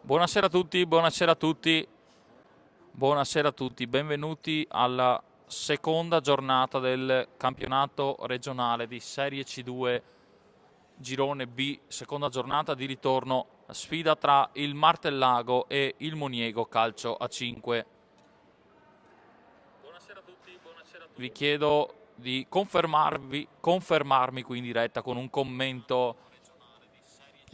Buonasera a tutti, buonasera a tutti, buonasera a tutti, benvenuti alla seconda giornata del campionato regionale di Serie C2 Girone B, seconda giornata di ritorno, sfida tra il Martellago e il Moniego Calcio a 5. Vi chiedo di confermarmi qui in diretta con un commento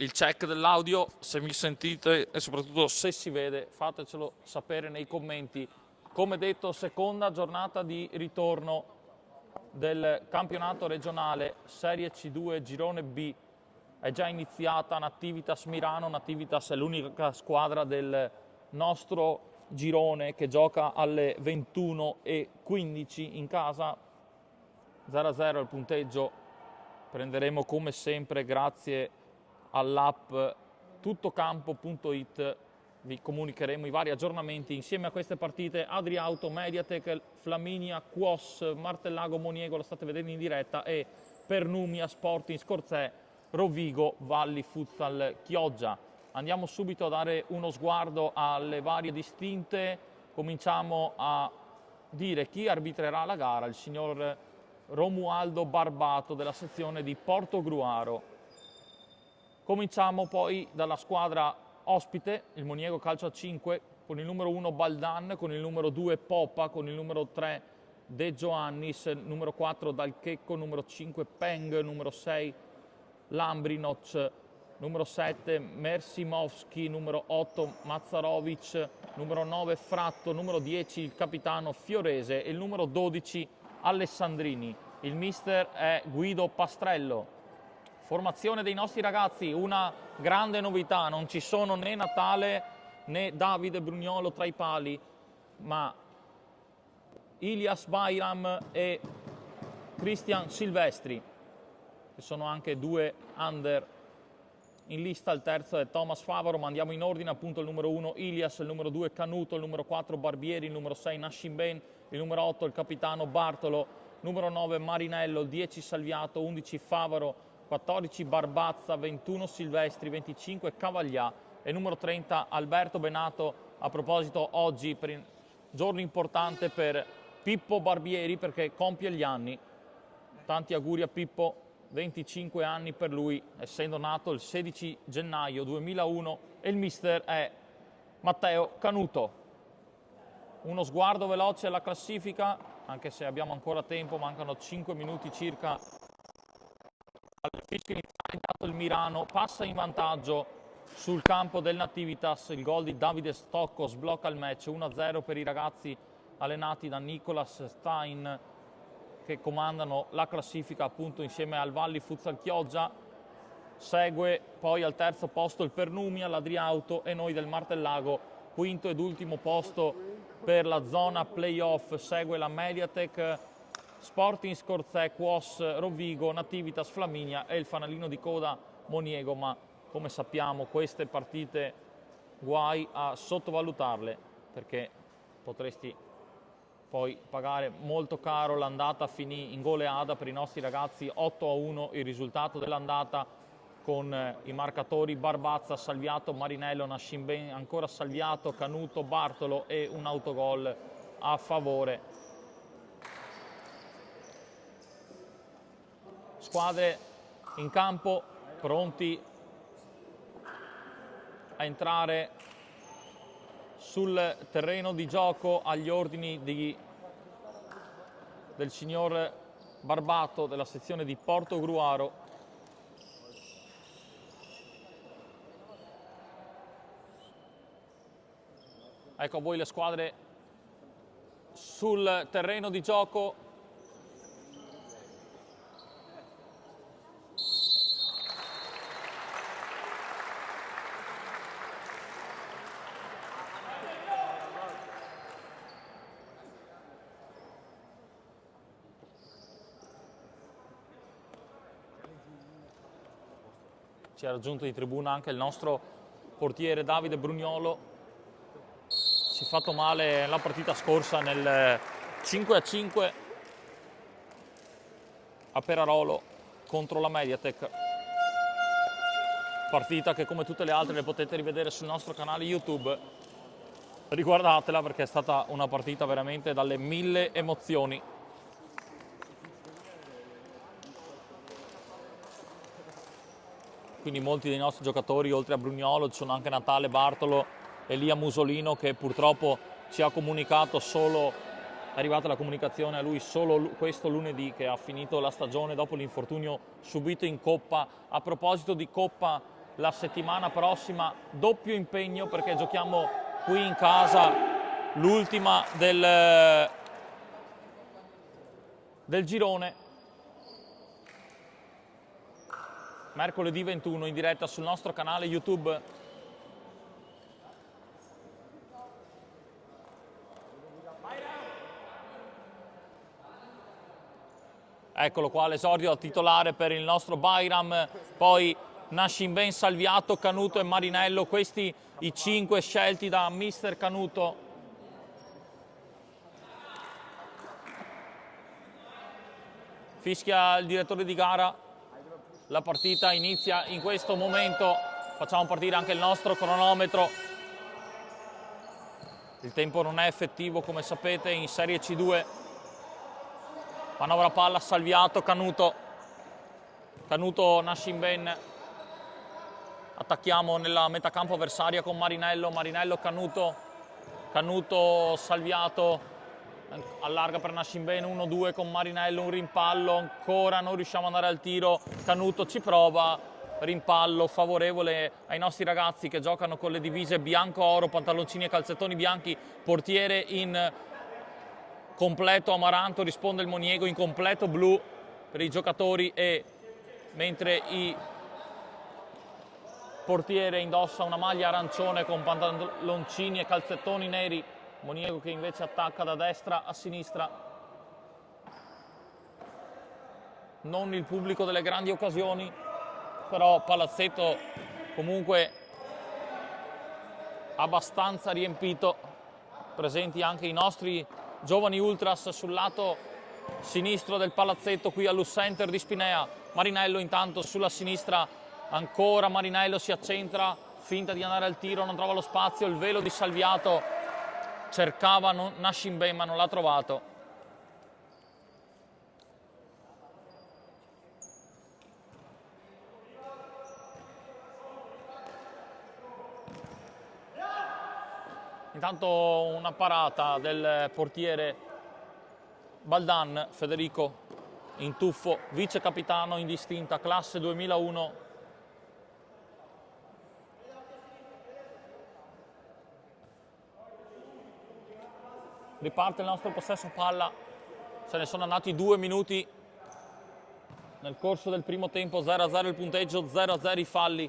il check dell'audio, se mi sentite e soprattutto se si vede, fatecelo sapere nei commenti. Come detto, seconda giornata di ritorno del campionato regionale Serie C2 Girone B. È già iniziata Nativitas Mirano. Nativitas è l'unica squadra del nostro girone che gioca alle 21:15 in casa. 0-0 il punteggio. Prenderemo come sempre, grazie all'app tuttocampo.it, vi comunicheremo i vari aggiornamenti insieme a queste partite. Adriauto, Mediatek, Flaminia, Quos, Martellago, Moniego, lo state vedendo in diretta, e Pernumia, Sporting, Scorzè, Rovigo, Valli, Futsal, Chioggia. Andiamo subito a dare uno sguardo alle varie distinte. Cominciamo a dire chi arbitrerà la gara: il signor Romualdo Barbato della sezione di Portogruaro. Cominciamo poi dalla squadra ospite, il Moniego Calcio a 5, con il numero 1 Baldan, con il numero 2 Popa, con il numero 3 De Gioannis, numero 4 Dalchecco, numero 5 Peng, numero 6 Lambrinoc, numero 7 Mersimovski, numero 8 Mazzarovic, numero 9 Fratto, numero 10 il capitano Fiorese e il numero 12 Alessandrini. Il mister è Guido Pastrello. Formazione dei nostri ragazzi, una grande novità: non ci sono né Natale né Davide Brugnolo tra i pali, ma Ilias Bayram e Cristian Silvestri, che sono anche due under in lista. Il terzo è Thomas Favaro, ma andiamo in ordine: appunto il numero 1 Ilias, il numero 2 Canuto, il numero 4 Barbieri, il numero 6 Nascimben, il numero 8 il capitano Bartolo, numero 9 Marinello, il 10 Salviato, 11 Favaro, 14 Barbazza, 21 Silvestri, 25 Cavaglià e numero 30 Alberto Benato. A proposito, oggi giorno importante per Pippo Barbieri, perché compie gli anni. Tanti auguri a Pippo, 25 anni per lui, essendo nato il 16 gennaio 2001, e il mister è Matteo Canuto. Uno sguardo veloce alla classifica, anche se abbiamo ancora tempo, mancano 5 minuti circa. Al fischio iniziale il Mirano passa in vantaggio sul campo del Nativitas. Il gol di Davide Stocco sblocca il match, 1-0 per i ragazzi allenati da Nicolas Stein, che comandano la classifica appunto insieme al Valli Futsal Chioggia. Segue poi al terzo posto il Pernumia, l'Adriauto e noi del Martellago, quinto ed ultimo posto per la zona playoff. Segue la Mediatek, Sporting Scorzè, Quos, Rovigo, Nativitas, Flaminia e il fanalino di coda Moniego, ma come sappiamo queste partite guai a sottovalutarle, perché potresti poi pagare molto caro. L'andata finì in goleada per i nostri ragazzi, 8-1 il risultato dell'andata, con i marcatori Barbazza, Salviato, Marinello, Nascimben, ancora Salviato, Canuto, Bartolo e un autogol a favore. Squadre in campo, pronti a entrare sul terreno di gioco agli ordini del signor Barbato della sezione di Portogruaro. Ecco a voi le squadre sul terreno di gioco. Ci ha raggiunto di tribuna anche il nostro portiere Davide Brugnolo. Si è fatto male la partita scorsa nel 5-5 a Perarolo contro la Mediatek. partita che come tutte le altre le potete rivedere sul nostro canale YouTube. Riguardatela perché è stata una partita veramente dalle 1000 emozioni. Quindi molti dei nostri giocatori, oltre a Brugnolo, ci sono anche Natale Bartolo, Elia Musolino, che purtroppo ci ha comunicato solo, è arrivata la comunicazione a lui solo questo lunedì, che ha finito la stagione dopo l'infortunio subito in Coppa. A proposito di Coppa, la settimana prossima doppio impegno perché giochiamo qui in casa l'ultima del girone. Mercoledì 21 in diretta sul nostro canale YouTube. Eccolo qua l'esordio titolare per il nostro Bayram, poi Nascimben, Salviato, Canuto e Marinello, questi i 5 scelti da mister Canuto. Fischia il direttore di gara. La partita inizia in questo momento, facciamo partire anche il nostro cronometro. Il tempo non è effettivo come sapete in Serie C2. Manovra palla, Salviato, Canuto, Nascimben. Attacchiamo nella metacampo avversaria con Marinello, Canuto, Salviato. Allarga per Nascimben, 1-2 con Marinello, un rimpallo, ancora non riusciamo ad andare al tiro, Canuto ci prova, rimpallo favorevole ai nostri ragazzi che giocano con le divise bianco-oro, pantaloncini e calzettoni bianchi, portiere in completo Amaranto, risponde il Moniego in completo blu per i giocatori, e mentre il portiere indossa una maglia arancione con pantaloncini e calzettoni neri. Moniego che invece attacca da destra a sinistra. Non il pubblico delle grandi occasioni, però palazzetto comunque abbastanza riempito. Presenti anche i nostri giovani ultras sul lato sinistro del palazzetto qui all'U Center di Spinea. Marinello intanto sulla sinistra, ancora Marinello si accentra, finta di andare al tiro, non trova lo spazio, il velo di Salviato. Cercava Nascimben ma non l'ha trovato. Intanto una parata del portiere Baldan, Federico, in tuffo, vice capitano in distinta, classe 2001. Riparte il nostro possesso palla, se ne sono andati 2 minuti nel corso del primo tempo, 0-0 il punteggio, 0-0 i falli.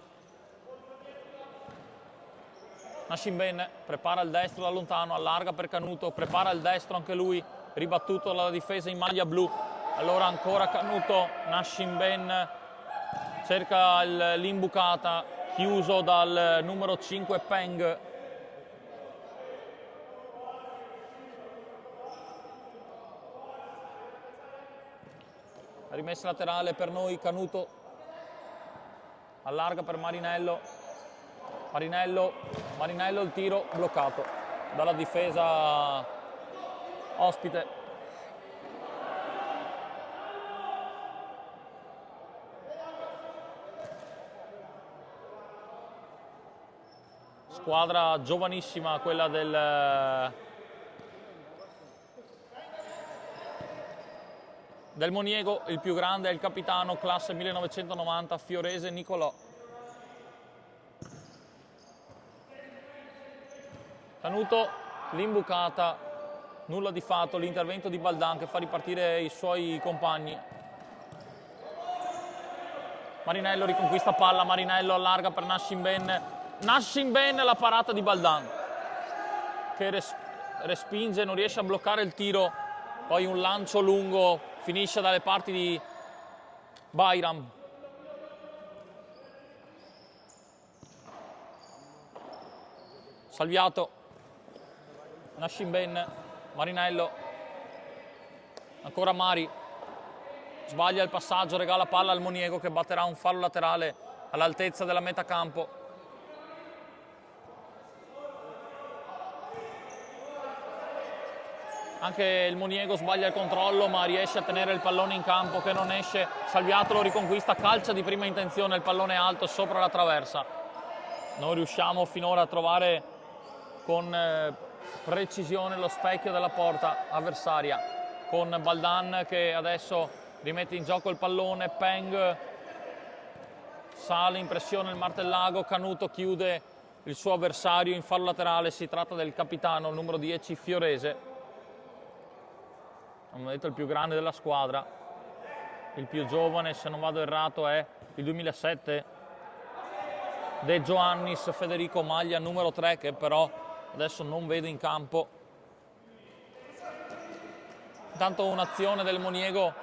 Nascimben prepara il destro da lontano, allarga per Canuto, prepara il destro anche lui, ribattuto dalla difesa in maglia blu. Allora ancora Canuto, Nascimben cerca l'imbucata, chiuso dal numero 5 Peng. Rimessa laterale per noi, Canuto allarga per Marinello, il tiro bloccato dalla difesa ospite. Squadra giovanissima quella del Moniego, il più grande è il capitano, classe 1990, Fiorese Nicolò. Canuto, l'imbucata, nulla di fatto, l'intervento di Baldan che fa ripartire i suoi compagni. Marinello riconquista palla, Marinello allarga per Nascimben, la parata di Baldan che respinge, non riesce a bloccare il tiro, poi un lancio lungo, finisce dalle parti di Bayram. Salviato, Nascimben, Marinello, ancora Mari, sbaglia il passaggio, regala palla al Moniego che batterà un fallo laterale all'altezza della metà campo. Anche il Moniego sbaglia il controllo, ma riesce a tenere il pallone in campo che non esce. Salviato lo riconquista, calcia di prima intenzione, il pallone alto sopra la traversa. Non riusciamo finora a trovare con precisione lo specchio della porta avversaria, con Baldan che adesso rimette in gioco il pallone. Peng sale in pressione il Martellago, Canuto chiude il suo avversario in fallo laterale. Si tratta del capitano, il numero 10 Fiorese. Abbiamo detto il più grande della squadra, il più giovane, se non vado errato, è il 2007, De Giovannis Federico, maglia numero 3, che però adesso non vedo in campo. Intanto un'azione del Moniego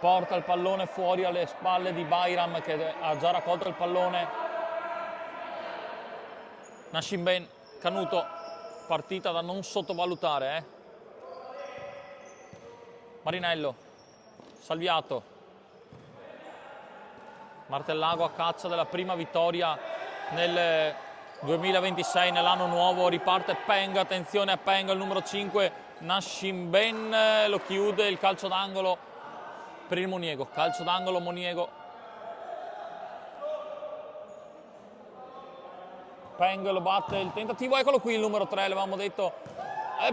porta il pallone fuori alle spalle di Bayram, che ha già raccolto il pallone. Nascimben, Canuto, partita da non sottovalutare, Marinello, Salviato, Martellago a caccia della prima vittoria nel 2026, nell'anno nuovo. Riparte Peng, attenzione a Peng, il numero 5, Nascimben lo chiude, il calcio d'angolo per il Moniego, calcio d'angolo Moniego. Peng lo batte, il tentativo, eccolo qui il numero 3, l'avevamo detto,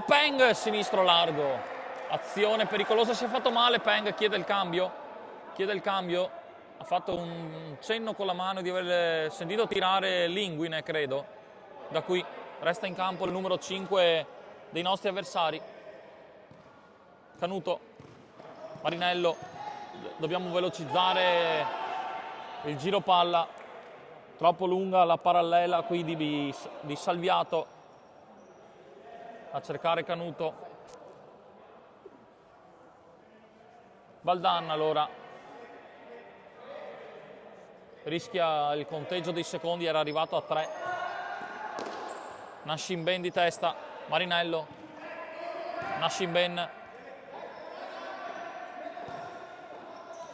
Peng, sinistro largo. Azione pericolosa, si è fatto male Peng, chiede il cambio, ha fatto un cenno con la mano di aver sentito tirare Linguine, credo. Da qui resta in campo il numero 5 dei nostri avversari. Canuto, Marinello, dobbiamo velocizzare il giro palla, troppo lunga la parallela qui di Salviato a cercare Canuto. Baldan allora rischia il conteggio dei secondi, era arrivato a 3. Nascimben di testa, Marinello, Nascimben.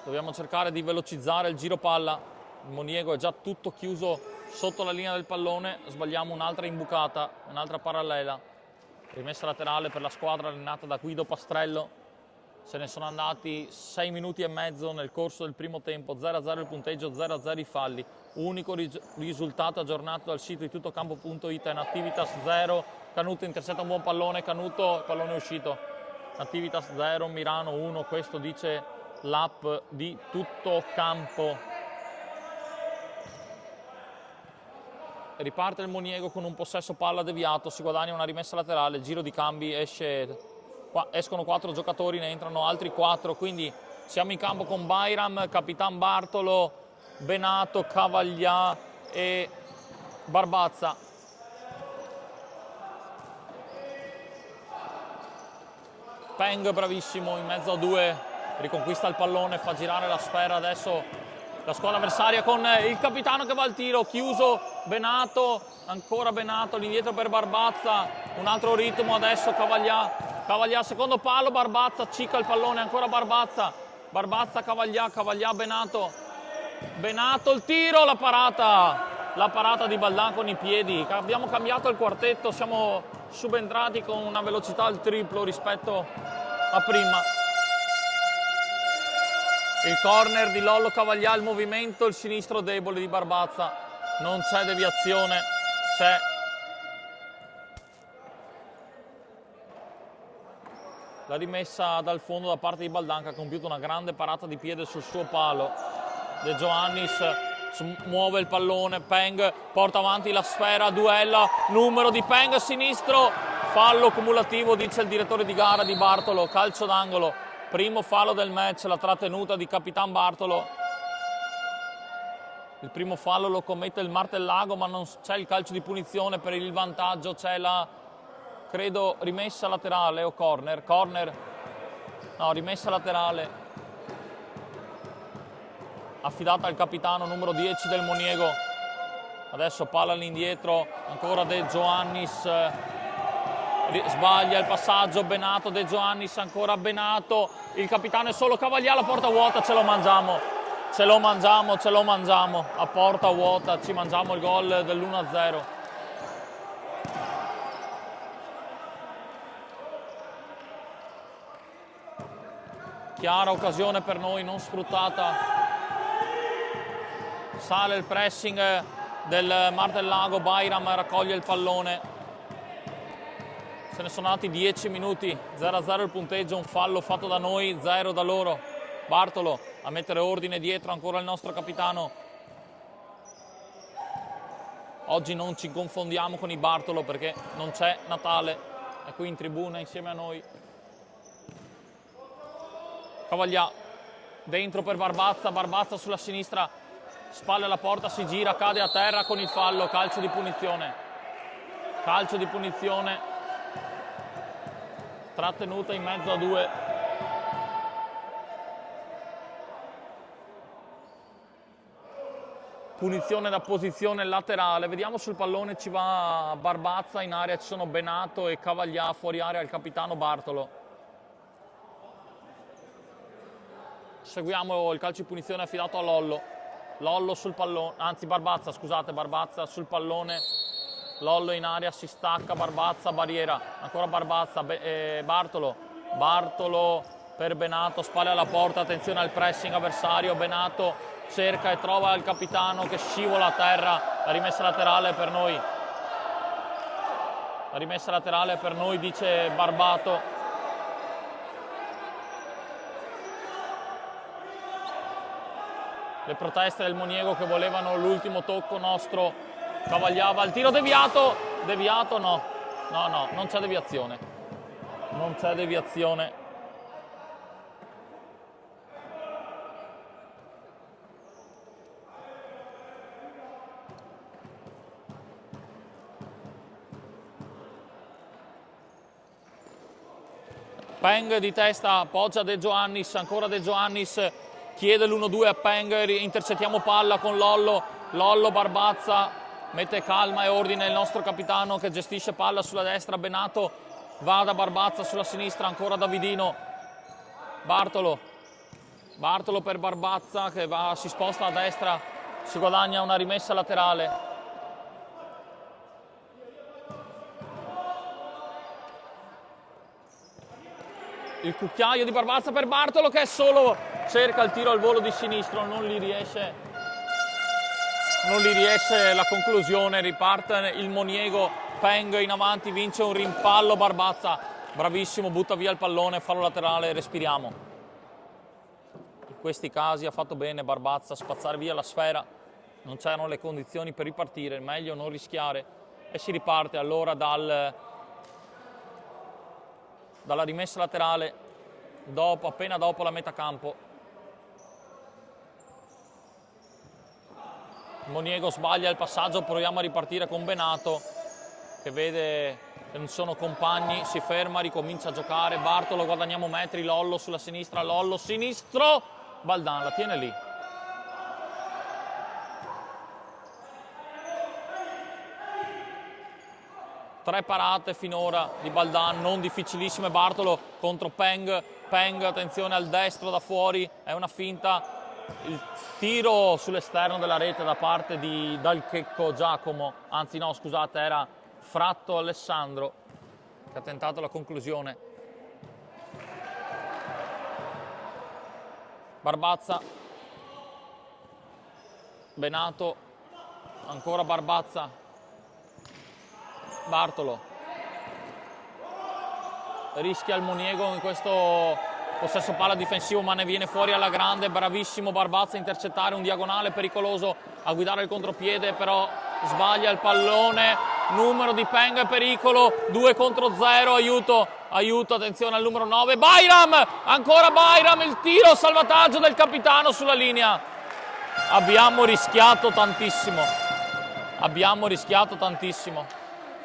Dobbiamo cercare di velocizzare il giro palla. Il Moniego è già tutto chiuso sotto la linea del pallone. Sbagliamo un'altra imbucata, un'altra parallela. Rimessa laterale per la squadra allenata da Guido Pastrello. Se ne sono andati 6 minuti e mezzo nel corso del primo tempo, 0-0 il punteggio, 0-0 i falli. Unico risultato aggiornato dal sito di tuttocampo.it, in Activitas 0, Canuto intercetta un buon pallone, Canuto, il pallone è uscito. Activitas 0, Mirano 1, questo dice l'app di Tuttocampo. Riparte il Moniego con un possesso palla deviato, si guadagna una rimessa laterale, giro di cambi, escono 4 giocatori, ne entrano altri 4, quindi siamo in campo con Bayram, Capitan Bartolo, Benato, Cavaglia e Barbazza. Peng bravissimo in mezzo a 2, riconquista il pallone, fa girare la sfera adesso la squadra avversaria con il capitano che va al tiro, chiuso Benato, ancora Benato, l'indietro per Barbazza, un altro ritmo adesso Cavaglia secondo palo, Barbazza cicca il pallone, ancora Barbazza, Cavaglia, Benato, il tiro, la parata di Baldan con i piedi. Abbiamo cambiato il quartetto, siamo subentrati con una velocità al triplo rispetto a prima. Il corner di Lollo Cavaglia, il movimento, il sinistro debole di Barbazza, non c'è deviazione, c'è la rimessa dal fondo da parte di Baldan, che ha compiuto una grande parata di piede sul suo palo. De Giovannis muove il pallone, Peng porta avanti la sfera, duella, numero di Peng, sinistro, fallo cumulativo, dice il direttore di gara di Bartolo, calcio d'angolo, primo fallo del match, la trattenuta di Capitan Bartolo. Il primo fallo lo commette il Martellago, ma non c'è il calcio di punizione per il vantaggio, c'è la, credo, rimessa laterale o corner, no, rimessa laterale affidata al capitano numero 10 del Moniego. Adesso palla all'indietro, ancora De Giovannis, sbaglia il passaggio, Benato, De Giovannis, ancora Benato, il capitano è solo, Cavaglia, la porta vuota, ce lo mangiamo. ce lo mangiamo, a porta vuota ci mangiamo il gol dell'1-0. Chiara occasione per noi, non sfruttata. Sale il pressing del Martellago, Bayram raccoglie il pallone. Se ne sono andati 10 minuti, 0-0 il punteggio, un fallo fatto da noi, 0 da loro. Bartolo a mettere ordine dietro, ancora il nostro capitano. Oggi non ci confondiamo con i Bartolo perché non c'è Natale, è qui in tribuna insieme a noi. Cavaglià dentro per Barbazza, Barbazza sulla sinistra, spalle alla porta, si gira, cade a terra con il fallo, calcio di punizione. Calcio di punizione, trattenuta in mezzo a due. Punizione da posizione laterale, vediamo sul pallone ci va Barbazza, in area ci sono Benato e Cavaglià, fuori area il capitano Bartolo. Seguiamo il calcio di punizione affidato a Lollo. Lollo sul pallone, anzi Barbazza, scusate, Barbazza sul pallone. Lollo in area, si stacca, Barbazza, barriera, ancora Barbazza, Bartolo. Bartolo per Benato, spalle alla porta, attenzione al pressing avversario, Benato cerca e trova il capitano che scivola a terra, la rimessa laterale per noi. La rimessa laterale per noi, dice Barbato. Le proteste del Moniego che volevano l'ultimo tocco nostro. Cavagliava il tiro deviato, deviato no, non c'è deviazione. Non c'è deviazione. Peng di testa, appoggia De Giovannis, ancora De Giovannis, chiede l'1-2 a Peng, intercettiamo palla con Lollo, Lollo Barbazza, mette calma e ordine il nostro capitano che gestisce palla sulla destra, Benato va da Barbazza sulla sinistra, ancora Davidino, Bartolo per Barbazza che si sposta a destra, si guadagna una rimessa laterale. Il cucchiaio di Barbazza per Bartolo che è solo, cerca il tiro al volo di sinistro, non gli riesce la conclusione, riparte il Moniego, Peng in avanti, vince un rimpallo, Barbazza, bravissimo, butta via il pallone, fallo laterale, respiriamo. In questi casi ha fatto bene Barbazza, spazzare via la sfera, non c'erano le condizioni per ripartire, meglio non rischiare e si riparte allora dalla rimessa laterale, appena dopo la metà campo. Moniego sbaglia il passaggio, proviamo a ripartire con Benato che vede che non sono compagni, si ferma, ricomincia a giocare, Bartolo, guadagniamo metri, Lollo sulla sinistra, Lollo sinistro, Baldan la tiene lì. Tre parate finora di Baldan, non difficilissime, Bartolo contro Peng, attenzione al destro da fuori, è una finta, il tiro sull'esterno della rete da parte di Dal Checco Giacomo, anzi no scusate, era Fratto Alessandro che ha tentato la conclusione. Barbazza, Benato, ancora Barbazza, Bartolo, rischia il Moniego in questo possesso palla difensivo ma ne viene fuori alla grande, bravissimo Barbazza a intercettare un diagonale pericoloso, a guidare il contropiede però sbaglia il pallone, numero di Peng, pericolo, 2 contro 0, aiuto, attenzione al numero 9, Bayram, ancora Bayram, il tiro, salvataggio del capitano sulla linea, abbiamo rischiato tantissimo.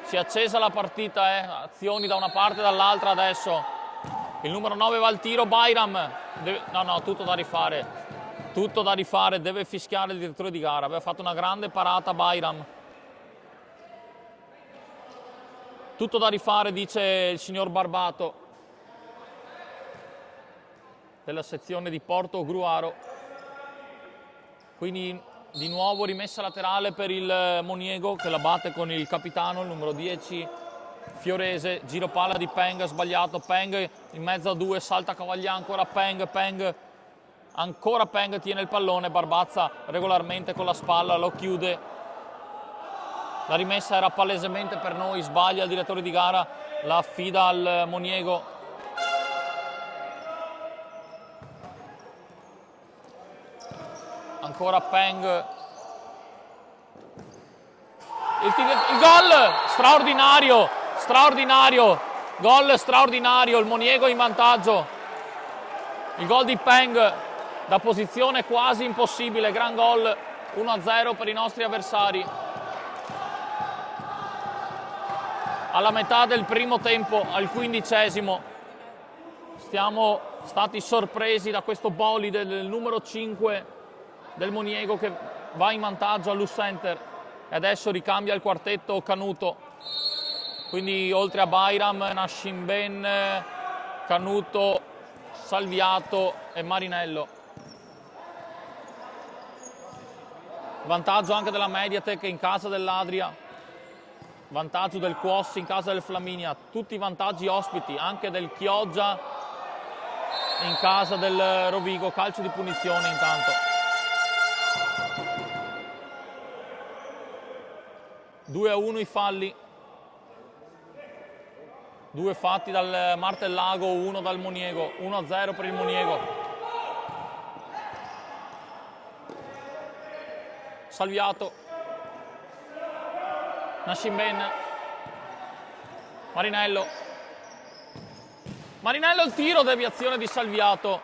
Si è accesa la partita, azioni da una parte e dall'altra adesso. Il numero 9 va al tiro, Bayram. Tutto da rifare, deve fischiare il direttore di gara. Aveva fatto una grande parata Bayram. Tutto da rifare, dice il signor Barbato della sezione di Porto Gruaro. Quindi di nuovo rimessa laterale per il Moniego, che la batte con il capitano, il numero 10 Fiorese. Giro palla di Peng, sbagliato, Peng in mezzo a due, salta Cavaglià, ancora Peng, ancora Peng tiene il pallone, Barbazza regolarmente con la spalla, lo chiude. La rimessa era palesemente per noi, sbaglia il direttore di gara, la affida al Moniego. Ancora Peng, il gol straordinario, gol straordinario, il Moniego in vantaggio, il gol di Peng da posizione quasi impossibile, gran gol, 1-0 per i nostri avversari. Alla metà del primo tempo, al 15esimo, siamo stati sorpresi da questo bolide del numero 5 del Moniego che va in vantaggio all'U-Center e adesso ricambia il quartetto Canuto. Quindi oltre a Bayram, Nascimben, Canuto, Salviato e Marinello. Vantaggio anche della Mediatek in casa dell'Adria, vantaggio del Quos in casa del Flaminia, tutti i vantaggi ospiti, anche del Chioggia in casa del Rovigo. Calcio di punizione intanto. 2-1 i falli, 2 fatti dal Martellago, 1 dal Moniego, 1-0 per il Moniego. Salviato, Nascimben, Marinello, il tiro, deviazione di Salviato,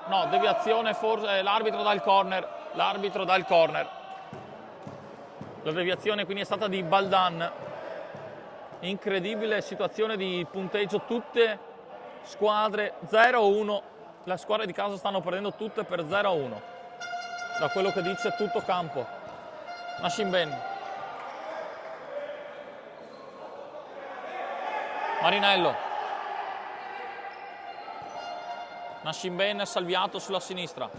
no, deviazione forse, l'arbitro dal corner, la deviazione quindi è stata di Baldan. Incredibile situazione di punteggio, tutte squadre 0-1, le squadre di casa stanno perdendo tutte per 0-1, da quello che dice tutto campo. Nascimben, Marinello, Nascimben, Salviato sulla sinistra,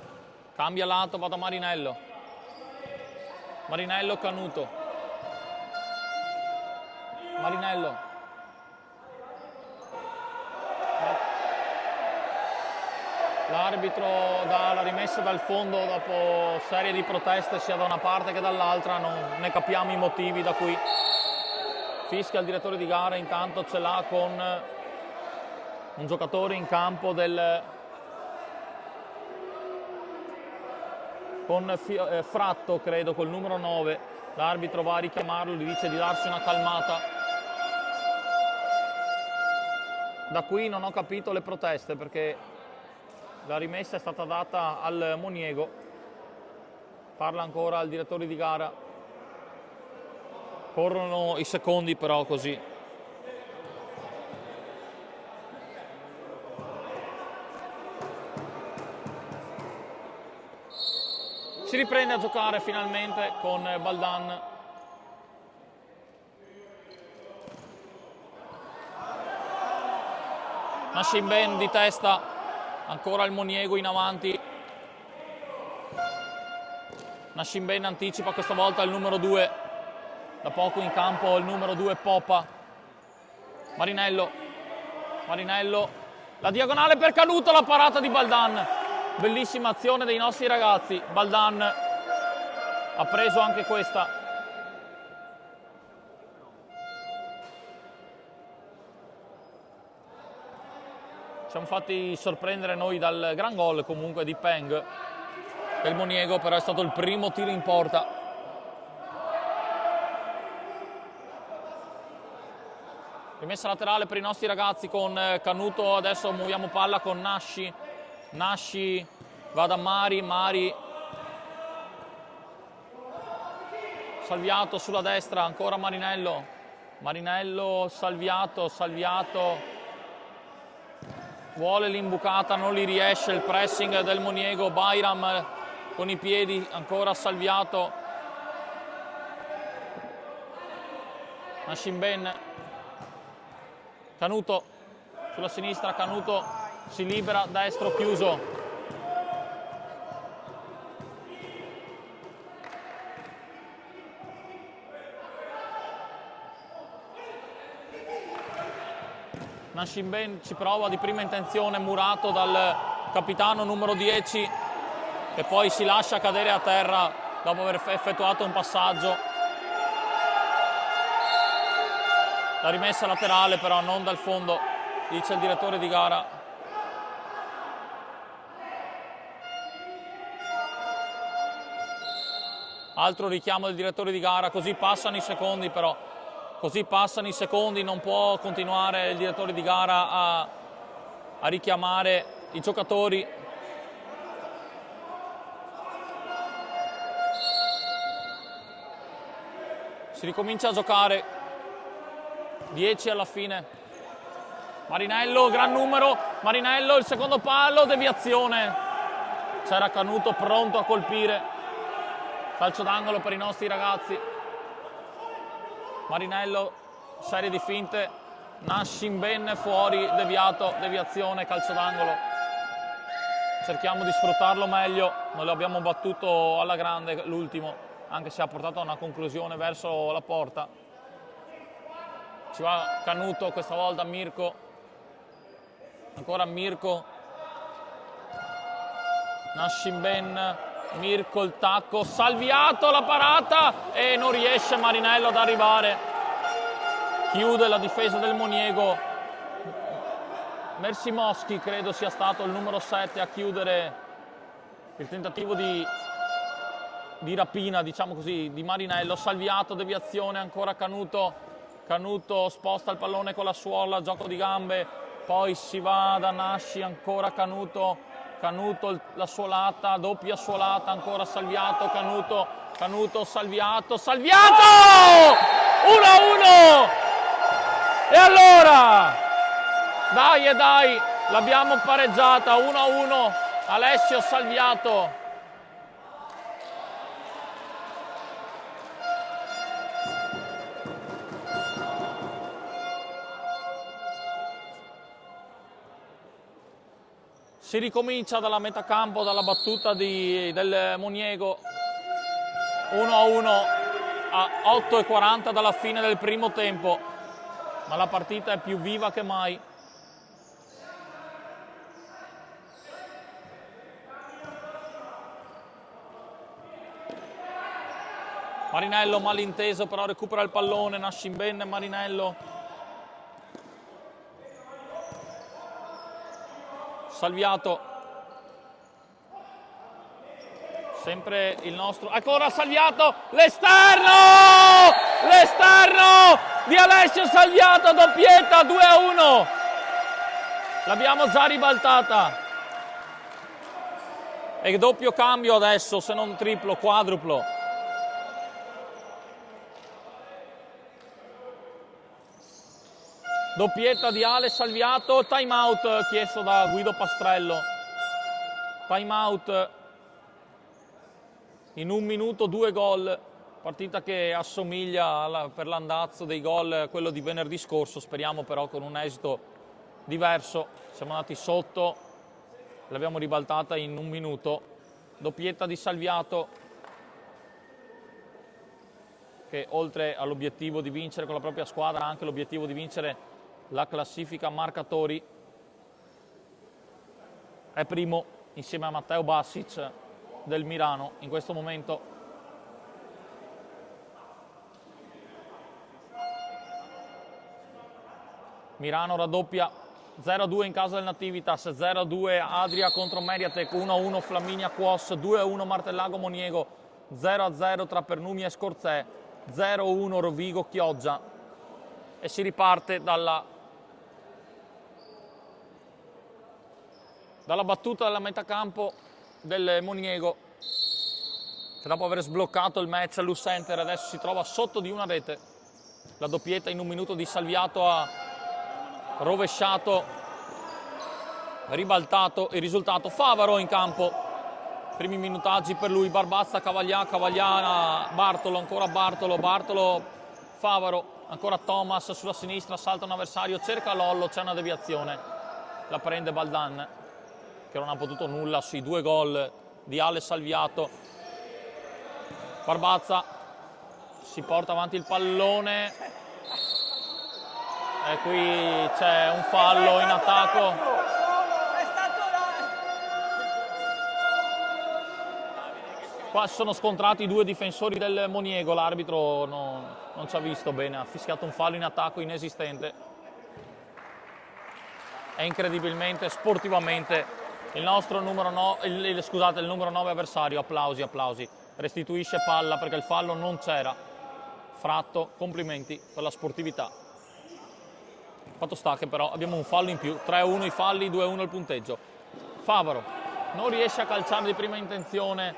cambia lato, va da Marinello, Canuto, Marinello, l'arbitro dà la rimessa dal fondo dopo serie di proteste sia da una parte che dall'altra, non ne capiamo i motivi da qui. Fischia il direttore di gara, intanto ce l'ha con un giocatore in campo con Fratto, credo, col numero 9. L'arbitro va a richiamarlo, gli dice di darsi una calmata. Da qui non ho capito le proteste, perché la rimessa è stata data al Moniego. Parla ancora il direttore di gara. Corrono i secondi però così. Si riprende a giocare finalmente con Baldan. Nascimben di testa, ancora il Moniego in avanti. Nascimben anticipa questa volta il numero 2, da poco in campo il numero 2 Popa. Marinello, la diagonale per Canuto, la parata di Baldan. Bellissima azione dei nostri ragazzi. Baldan ha preso anche questa. Ci siamo fatti sorprendere noi dal gran gol comunque di Peng del Moniego, però è stato il primo tiro in porta. Rimessa laterale per i nostri ragazzi con Canuto, adesso muoviamo palla con Nasci va da Mari, Salviato sulla destra, ancora Marinello, Salviato, vuole l'imbucata, non gli riesce, il pressing del Moniego, Bayram con i piedi, ancora Salviato, Nascimben, Canuto sulla sinistra, Canuto si libera, destro chiuso. Nascimben ci prova di prima intenzione, murato dal capitano numero 10, che poi si lascia cadere a terra dopo aver effettuato un passaggio. La rimessa laterale però non dal fondo, dice il direttore di gara. Altro richiamo del direttore di gara, così passano i secondi però. Così passano i secondi, non può continuare il direttore di gara a richiamare i giocatori. Si ricomincia a giocare, 10 alla fine. Marinello, gran numero, Marinello, il secondo palo, deviazione. C'era Canuto pronto a colpire. Calcio d'angolo per i nostri ragazzi. Marinello, serie di finte, Nascimben fuori, deviato, deviazione, calcio d'angolo. Cerchiamo di sfruttarlo meglio, noi lo abbiamo battuto alla grande l'ultimo, anche se ha portato a una conclusione verso la porta. Ci va Canuto, questa volta Mirko, ancora Mirko, Nascimben, Mirko il tacco, Salviato la parata e non riesce Marinello ad arrivare. Chiude la difesa del Moniego. Mersimoschi credo sia stato il numero 7 a chiudere il tentativo di rapina, diciamo così, di Marinello. Salviato, deviazione, ancora Canuto. Canuto sposta il pallone con la suola, gioco di gambe, poi si va da Nasci, ancora Canuto. Canuto, la suolata, doppia suolata, ancora Salviato, Canuto, Salviato, 1-1! E allora, dai, l'abbiamo pareggiata, 1-1, Alessio Salviato. Si ricomincia dalla metà campo, dalla battuta del Moniego, 1-1 a 8:40 dalla fine del primo tempo, ma la partita è più viva che mai. Marinello malinteso, però recupera il pallone, Nascimben e Marinello. Salviato, sempre il nostro, ancora Salviato, l'esterno di Alessio Salviato, doppietta, 2-1, l'abbiamo già ribaltata, e doppio cambio adesso, se non triplo, quadruplo. Doppietta di Ale Salviato, time out chiesto da Guido Pastrello. Time out in 1 minuto, 2 gol. Partita che assomiglia per l'andazzo dei gol quello di venerdì scorso, speriamo però con un esito diverso. Siamo andati sotto, l'abbiamo ribaltata in 1 minuto. Doppietta di Salviato, che oltre all'obiettivo di vincere con la propria squadra ha anche l'obiettivo di vincere la classifica marcatori. È primo insieme a Matteo Bassic del Mirano in questo momento. Mirano raddoppia, 0-2 in casa del Nativitas, 0-2 Adria contro Mediatek, 1-1 Flaminia Quos, 2-1 Martellago Moniego, 0-0 tra Pernumia e Scorzè, 0-1 Rovigo Chioggia, e si riparte dalla battuta della metà campo del Moniego, che dopo aver sbloccato il match all'U-Center adesso si trova sotto di una rete. La doppietta in 1 minuto di Salviato ha rovesciato, ribaltato il risultato. Favaro in campo, primi minutaggi per lui, Barbazza, Cavaglià, Bartolo, ancora Bartolo, Favaro, ancora Thomas sulla sinistra, salta un avversario, cerca Lollo, c'è una deviazione, la prende Baldan, che non ha potuto nulla sui 2 gol di Ale Salviato. Barbazza si porta avanti il pallone E qui c'è un fallo in attacco. Qua si sono scontrati i due difensori del Moniego, l'arbitro non ci ha visto bene, ha fischiato un fallo in attacco inesistente. E incredibilmente, sportivamente, il nostro numero 9 avversario, applausi, restituisce palla perché il fallo non c'era. Fratto, complimenti per la sportività. Fatto sta che però abbiamo un fallo in più, 3-1 i falli, 2-1 il punteggio. Favaro non riesce a calciare di prima intenzione,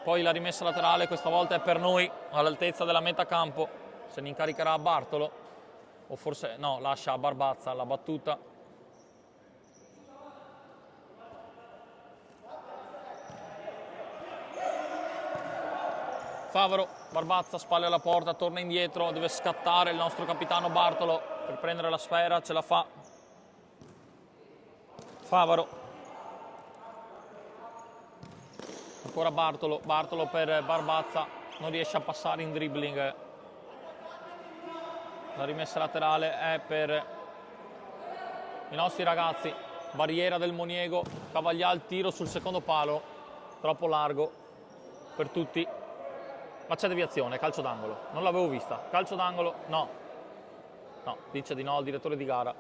poi la rimessa laterale questa volta è per noi all'altezza della metà campo, se ne incaricherà Bartolo, o forse no, lascia a Barbazza la battuta. Favaro, Barbazza, spalle alla porta, torna indietro, deve scattare il nostro capitano Bartolo per prendere la sfera, ce la fa. Favaro. Ancora Bartolo per Barbazza, non riesce a passare in dribbling. La rimessa laterale è per i nostri ragazzi. Barriera del Moniego, Cavaglià al tiro sul secondo palo, troppo largo per tutti. Ma c'è deviazione, calcio d'angolo, non l'avevo vista, calcio d'angolo, no, dice di no il direttore di gara.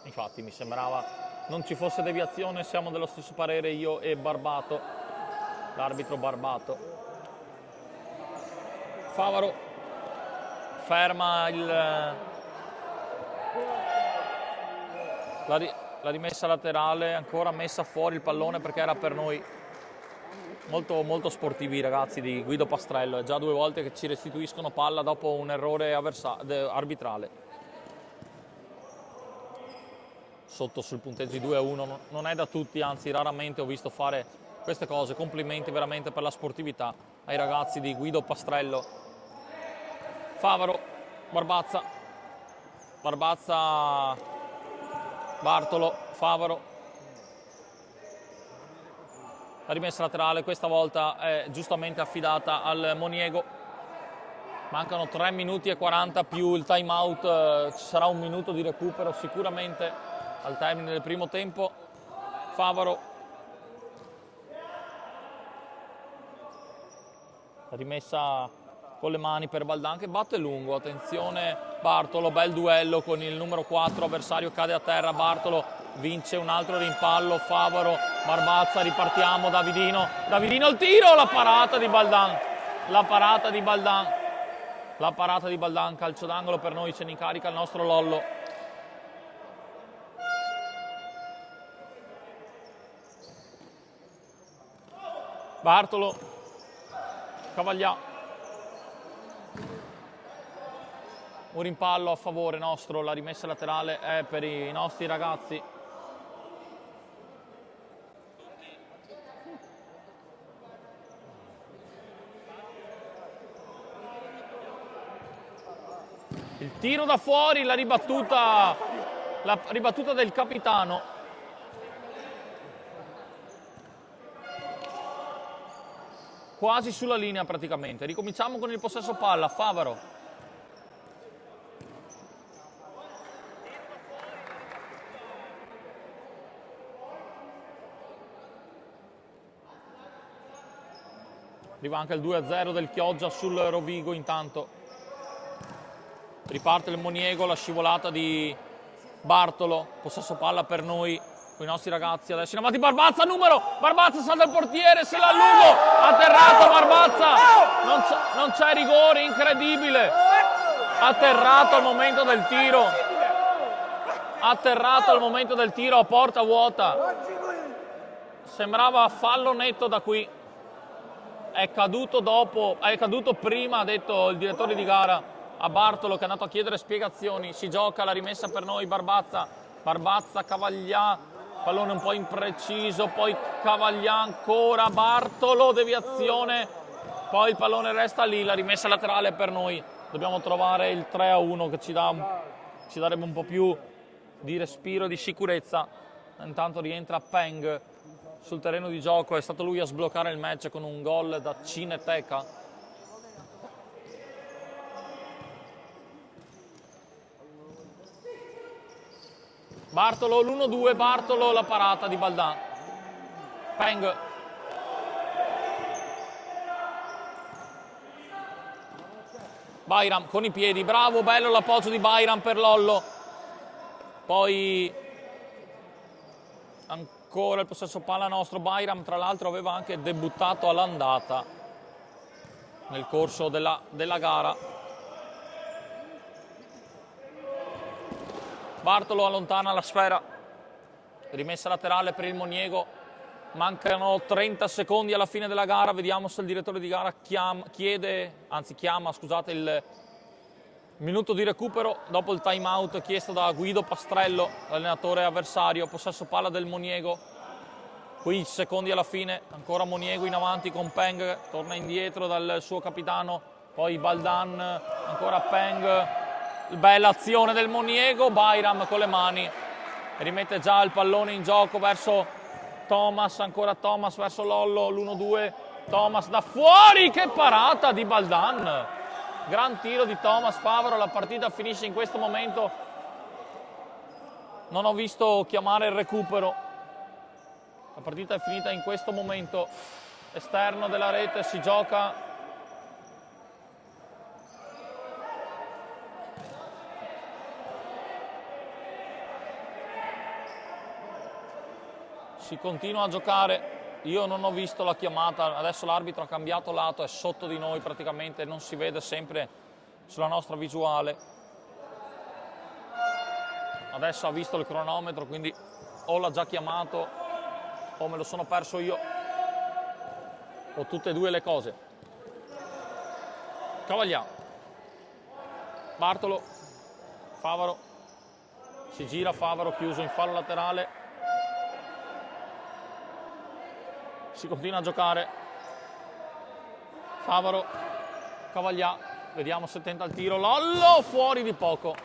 Infatti mi sembrava non ci fosse deviazione, siamo dello stesso parere io e Barbato, l'arbitro Barbato. Favaro ferma la rimessa laterale, ancora messa fuori il pallone perché era per noi. Molto, molto sportivi i ragazzi di Guido Pastrello, è già 2 volte che ci restituiscono palla dopo un errore arbitrale. Sotto sul punteggio di 2-1 non è da tutti, anzi raramente ho visto fare queste cose. Complimenti veramente per la sportività ai ragazzi di Guido Pastrello. Favaro, Barbazza, Bartolo, Favaro. La rimessa laterale questa volta è giustamente affidata al Moniego. Mancano 3 minuti e 40 più il time out, ci sarà 1 minuto di recupero sicuramente al termine del primo tempo. Favaro. La rimessa con le mani per Baldan che batte lungo, attenzione Bartolo, bel duello con il numero 4, avversario cade a terra, Bartolo vince un altro rimpallo, Favaro, Barbazza, ripartiamo, Davidino il tiro, la parata di Baldan, calcio d'angolo per noi, se ne incarica il nostro Lollo. Bartolo, Cavaglià. Un rimpallo a favore nostro, la rimessa laterale è per i nostri ragazzi. Il tiro da fuori, la ribattuta del capitano. Quasi sulla linea praticamente. Ricominciamo con il possesso palla, Favaro. Arriva anche il 2-0 del Chioggia sul Rovigo intanto. Riparte il Moniego, la scivolata di Bartolo, possesso palla per noi, con i nostri ragazzi. Adesso in avanti Barbazza, Barbazza salta il portiere, se la allungo, atterrato Barbazza, non c'è rigore, incredibile. Atterrato al momento del tiro a porta vuota. Sembrava fallo netto da qui. È caduto prima, ha detto il direttore di gara a Bartolo che è andato a chiedere spiegazioni. Si gioca la rimessa per noi, Barbazza, Cavaglià, pallone un po' impreciso, poi Cavaglià ancora, Bartolo, deviazione, poi il pallone resta lì, la rimessa laterale per noi. Dobbiamo trovare il 3-1 che ci darebbe un po' più di respiro e di sicurezza. Intanto rientra Peng sul terreno di gioco, è stato lui a sbloccare il match con un gol da Cineteca. Bartolo l'1-2, Bartolo, la parata di Baldan. Peng. Bayram con i piedi, bravo, bello l'appoggio di Bayram per Lollo. Poi ancora il possesso palla nostro. Bayram tra l'altro aveva anche debuttato all'andata nel corso della gara. Bartolo allontana la sfera, rimessa laterale per il Moniego. Mancano 30 secondi alla fine della gara, vediamo se il direttore di gara chiama il minuto di recupero dopo il time out chiesto da Guido Pastrello, l'allenatore avversario. Possesso palla del Moniego, 15 secondi alla fine, ancora Moniego in avanti con Peng, torna indietro dal suo capitano, poi Baldan, ancora Peng, bella azione del Moniego, Bayram con le mani, rimette già il pallone in gioco verso Thomas, ancora Thomas verso Lollo, l'1-2, Thomas da fuori, che parata di Baldan, gran tiro di Thomas Favaro, la partita finisce in questo momento, non ho visto chiamare il recupero, la partita è finita in questo momento, esterno della rete, si gioca si continua a giocare, io non ho visto la chiamata, adesso l'arbitro ha cambiato lato, è sotto di noi praticamente, non si vede sempre sulla nostra visuale. Adesso ha visto il cronometro, quindi o l'ha già chiamato o me lo sono perso io, o tutte e due le cose. Cavaglià, Bartolo, Favaro, si gira Favaro chiuso in fallo laterale. Si continua a giocare, Favaro, Cavaglià, vediamo se tenta il tiro, Lollo fuori di poco,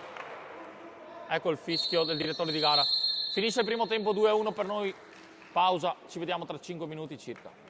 ecco il fischio del direttore di gara, finisce il primo tempo 2-1 per noi, pausa, ci vediamo tra 5 minuti circa.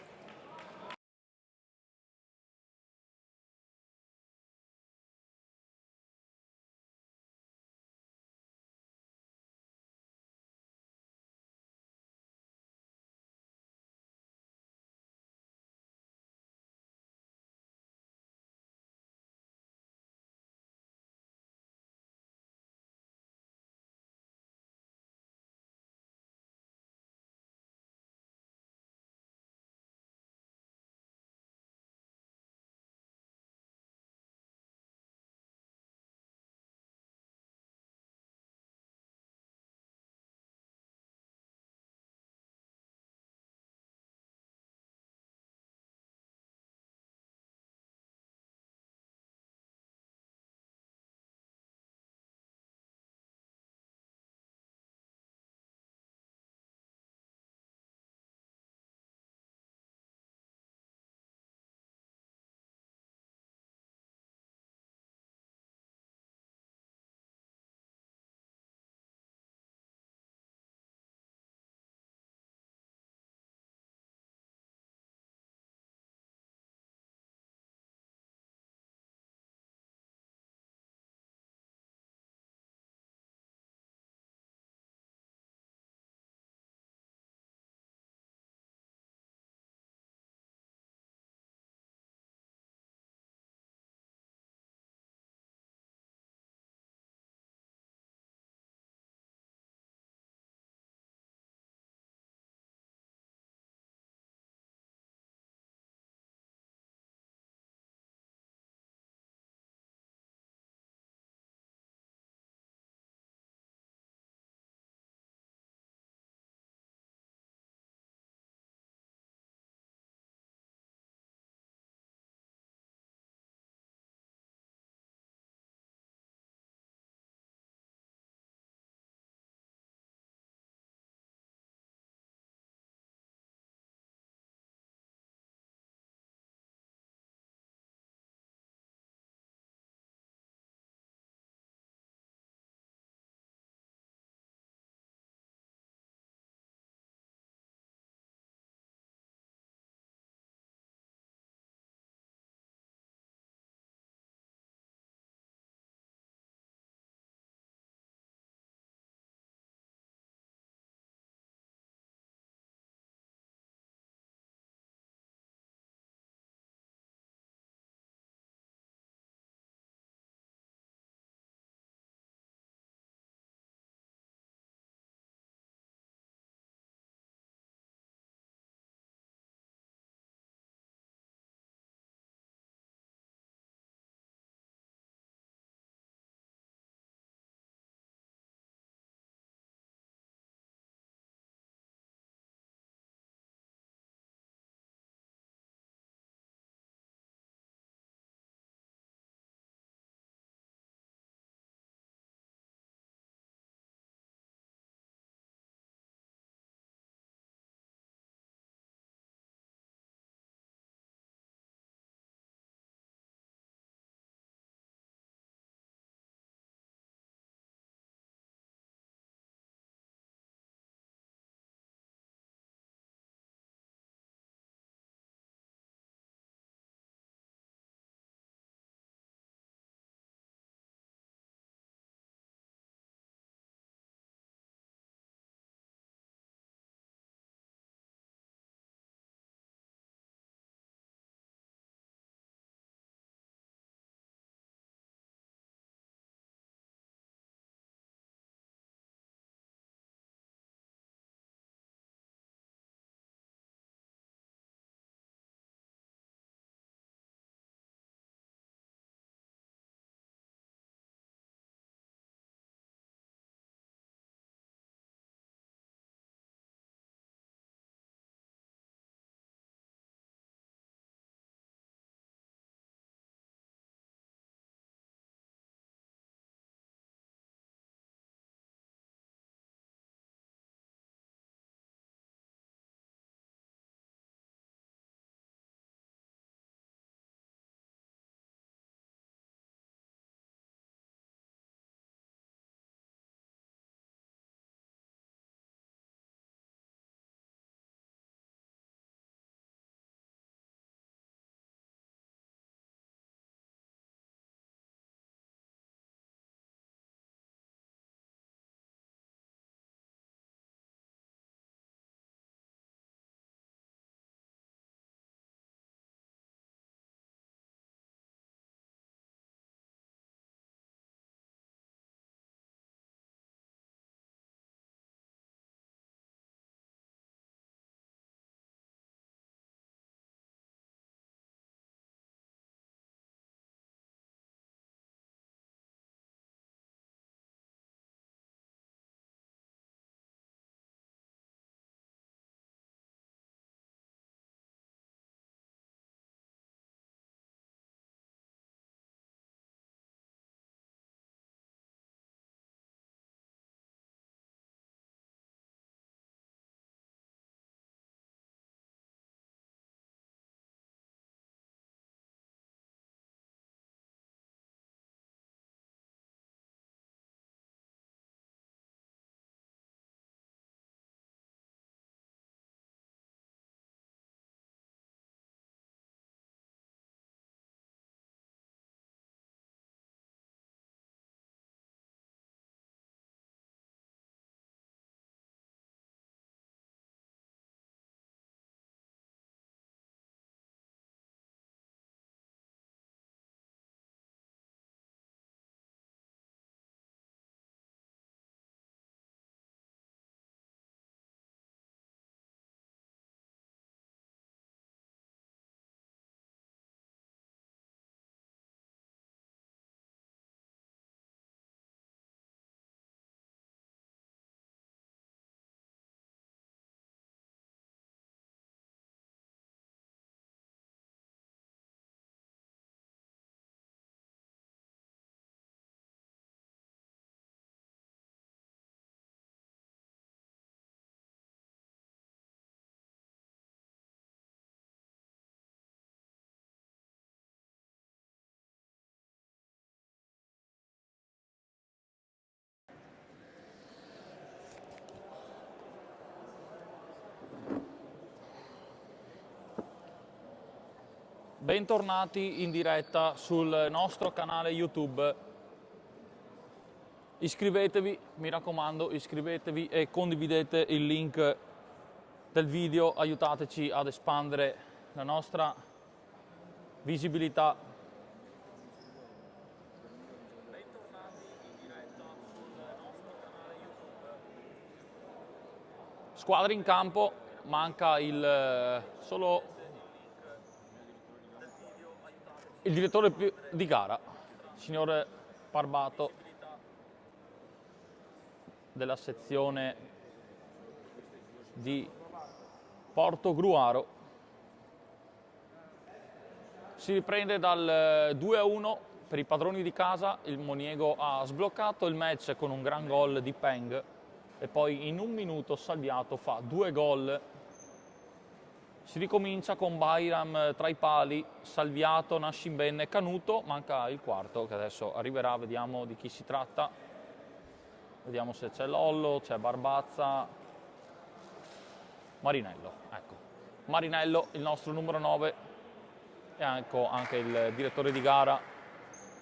Bentornati in diretta sul nostro canale YouTube. Iscrivetevi, mi raccomando, iscrivetevi e condividete il link del video, aiutateci ad espandere la nostra visibilità. Bentornati in diretta sul nostro canale YouTube. Squadra in campo, manca solo il direttore di gara, il signor Barbato, della sezione di Portogruaro. Si riprende dal 2-1 per i padroni di casa. Il Moniego ha sbloccato il match con un gran gol di Peng e poi in un minuto Salviato fa 2 gol. Si ricomincia con Bayram tra i pali, Salviato, Nascimben e Canuto. Manca il quarto che adesso arriverà, vediamo di chi si tratta. Vediamo se c'è Lollo, c'è Barbazza, Marinello. Ecco, Marinello, il nostro numero 9, e ecco anche il direttore di gara.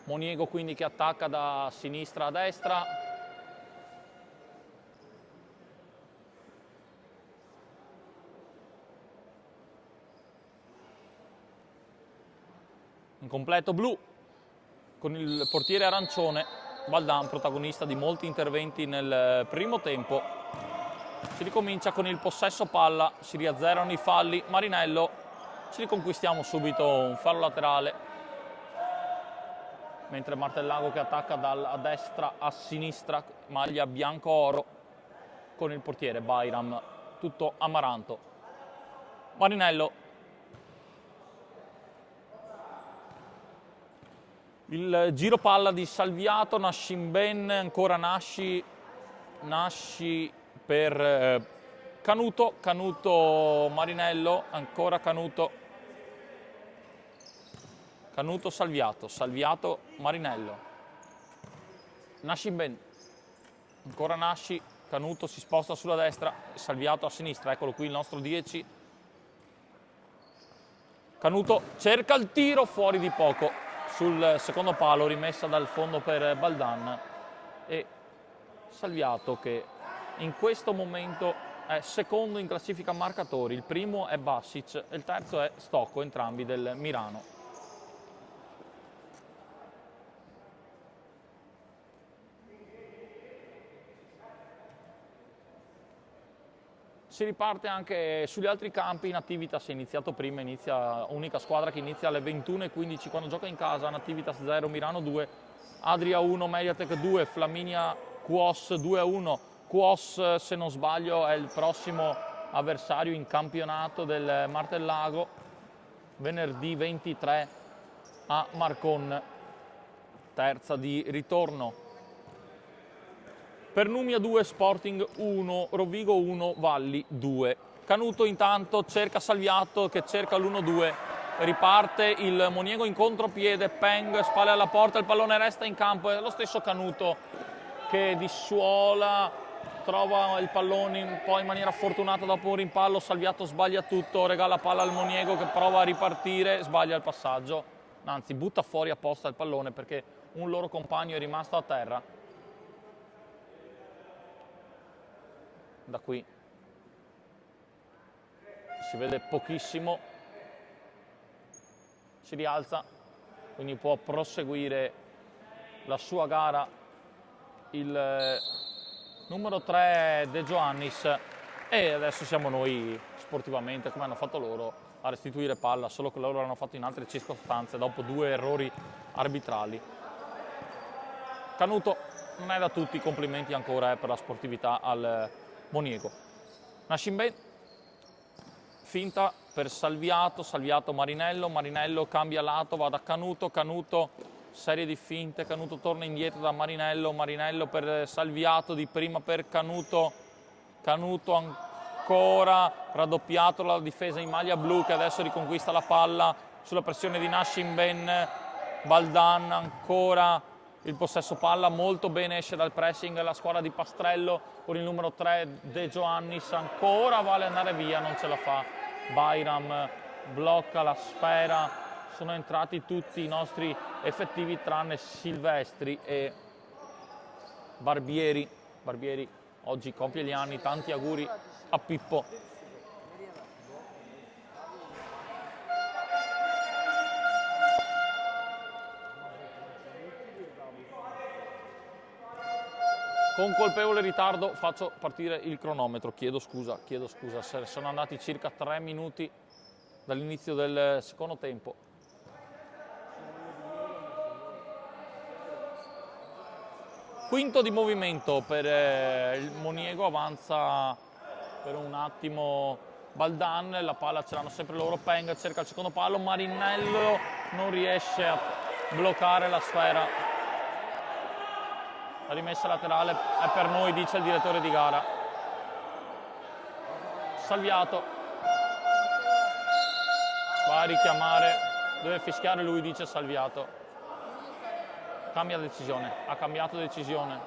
Moniego quindi che attacca da sinistra a destra. In completo blu, con il portiere arancione, Baldan, protagonista di molti interventi nel primo tempo. Si ricomincia con il possesso palla, si riazzerano i falli. Marinello, ci riconquistiamo subito un fallo laterale, mentre Martellago che attacca da destra a sinistra, maglia bianco-oro, con il portiere Bayram, tutto amaranto. Marinello. Il giro palla di Salviato, Nascimben, ancora Nasci per Canuto, Canuto Marinello, ancora Canuto, Canuto Salviato, Salviato Marinello, Nascimben, ancora Nasci, Canuto si sposta sulla destra, Salviato a sinistra, eccolo qui il nostro 10. Canuto cerca il tiro, fuori di poco. Sul secondo palo, rimessa dal fondo per Baldan, e Salviato che in questo momento è secondo in classifica marcatori. Il primo è Basic e il terzo è Stocco, entrambi del Mirano. Si riparte anche sugli altri campi. In Nativitas è iniziato prima, unica squadra che inizia alle 21:15 quando gioca in casa. Nativitas 0, Mirano 2, Adria 1, Mediatek 2, Flaminia Quos 2-1. Quos, se non sbaglio, è il prossimo avversario in campionato del Martellago, venerdì 23 a Marcon, terza di ritorno. Pernumia 2, Sporting 1, Rovigo 1, Valli 2. Canuto intanto cerca Salviato che cerca l'1-2, riparte il Moniego in contropiede, Peng, spalle alla porta, il pallone resta in campo, è lo stesso Canuto che di suola trova il pallone un po' in maniera fortunata dopo un rimpallo. Salviato sbaglia tutto, regala palla al Moniego che prova a ripartire, sbaglia il passaggio, anzi butta fuori apposta il pallone perché un loro compagno è rimasto a terra. Da qui si vede pochissimo, si rialza, quindi può proseguire la sua gara il numero 3 De Giovannis, e adesso siamo noi sportivamente, come hanno fatto loro, a restituire palla, solo che loro l'hanno fatto in altre circostanze dopo 2 errori arbitrali. Canuto non è da tutti, complimenti ancora per la sportività al Moniego. Nascimben, finta per Salviato, Salviato Marinello, Marinello cambia lato, va da Canuto, Canuto serie di finte, Canuto torna indietro da Marinello, Marinello per Salviato, di prima per Canuto, Canuto ancora raddoppiato la difesa in maglia blu che adesso riconquista la palla sulla pressione di Nascimben, Baldan ancora il possesso palla, molto bene esce dal pressing la squadra di Pastrello con il numero 3 De Giovannis, ancora vuole andare via, non ce la fa, Bayram blocca la sfera sono entrati tutti i nostri effettivi tranne Silvestri e Barbieri. Barbieri oggi compie gli anni, tanti auguri a Pippo. Con colpevole ritardo faccio partire il cronometro, chiedo scusa, sono andati circa 3 minuti dall'inizio del secondo tempo. Quinto di movimento per il Moniego, avanza per un attimo Baldan, la palla ce l'hanno sempre loro, Peng cerca il secondo palo, Marinello non riesce a bloccare la sfera. La rimessa laterale è per noi, dice il direttore di gara. Salviato va a richiamare, deve fischiare lui, dice Salviato. Cambia decisione, ha cambiato decisione.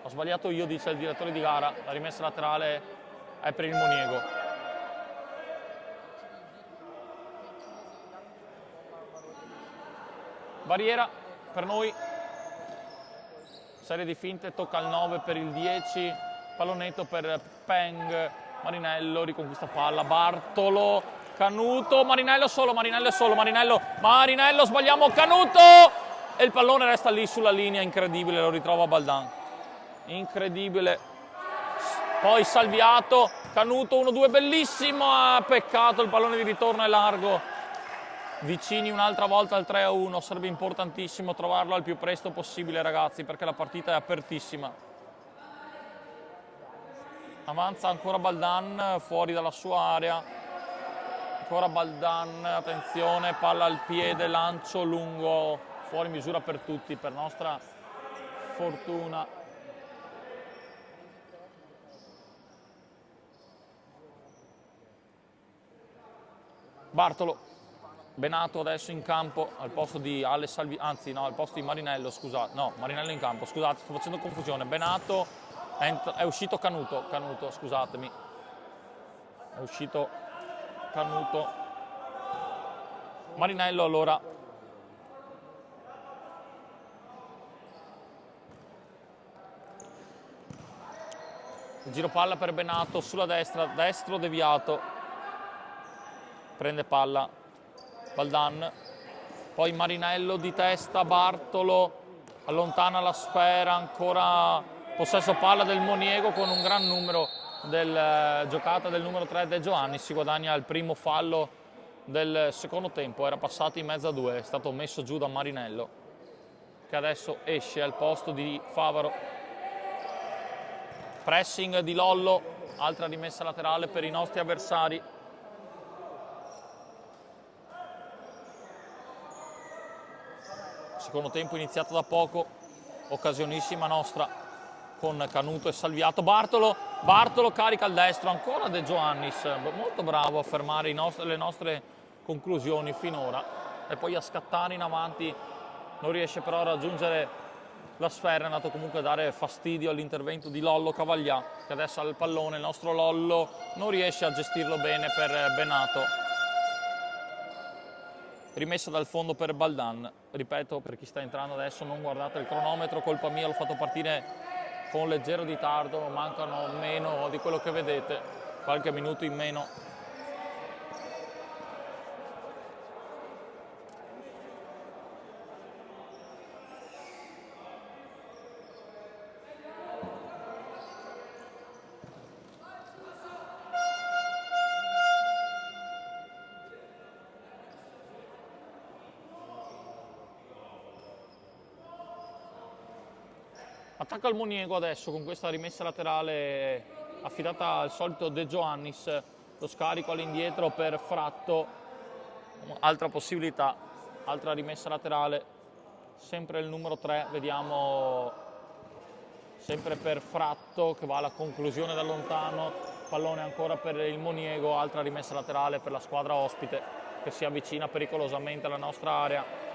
Ho sbagliato io, dice il direttore di gara, la rimessa laterale è per il Moniego. Barriera per noi, serie di finte, tocca al 9 per il 10, pallonetto per Peng, Marinello riconquista palla, Bartolo, Canuto, Marinello solo, Marinello sbagliamo, Canuto! E il pallone resta lì sulla linea, incredibile, lo ritrova Baldan. Incredibile. Poi Salviato, Canuto, 1-2, bellissimo, peccato, il pallone di ritorno è largo. Vicini un'altra volta al 3-1, sarebbe importantissimo trovarlo al più presto possibile, ragazzi, perché la partita è apertissima. Avanza ancora Baldan, fuori dalla sua area. Ancora Baldan, attenzione, palla al piede, lancio lungo, fuori misura per tutti, per nostra fortuna. Bartolo, Benato adesso in campo al posto di Ale Salvi, anzi no, al posto di Marinello, scusate, no, Marinello in campo, scusate, sto facendo confusione. Benato, è uscito Canuto, scusatemi, è uscito Canuto. Marinello allora. Giro palla per Benato sulla destra, destro deviato. Prende palla Baldan. Poi Marinello di testa, Bartolo allontana la sfera, ancora possesso palla del Moniego con un gran numero del giocata del numero 3 De Giovanni, si guadagna il primo fallo del secondo tempo, era passato in mezzo a due, è stato messo giù da Marinello che adesso esce al posto di Favaro. Pressing di Lollo, altra rimessa laterale per i nostri avversari. Secondo tempo iniziato da poco, occasionissima nostra con Canuto e Salviato. Bartolo carica il destro, ancora De Giovannis, molto bravo a fermare le nostre conclusioni finora e poi a scattare in avanti, non riesce però a raggiungere la sfera, è andato comunque a dare fastidio all'intervento di Lollo Cavaglià, che adesso ha il pallone, il nostro Lollo non riesce a gestirlo bene per Benato. Rimessa dal fondo per Baldan, ripeto per chi sta entrando adesso, non guardate il cronometro, colpa mia, l'ho fatto partire con leggero ritardo, mancano meno di quello che vedete, qualche minuto in meno. Attacca il Moniego adesso con questa rimessa laterale affidata al solito De Giovannis, lo scarico all'indietro per Fratto, altra possibilità, altra rimessa laterale, sempre il numero 3, vediamo, sempre per Fratto che va alla conclusione da lontano, pallone ancora per il Moniego, altra rimessa laterale per la squadra ospite che si avvicina pericolosamente alla nostra area.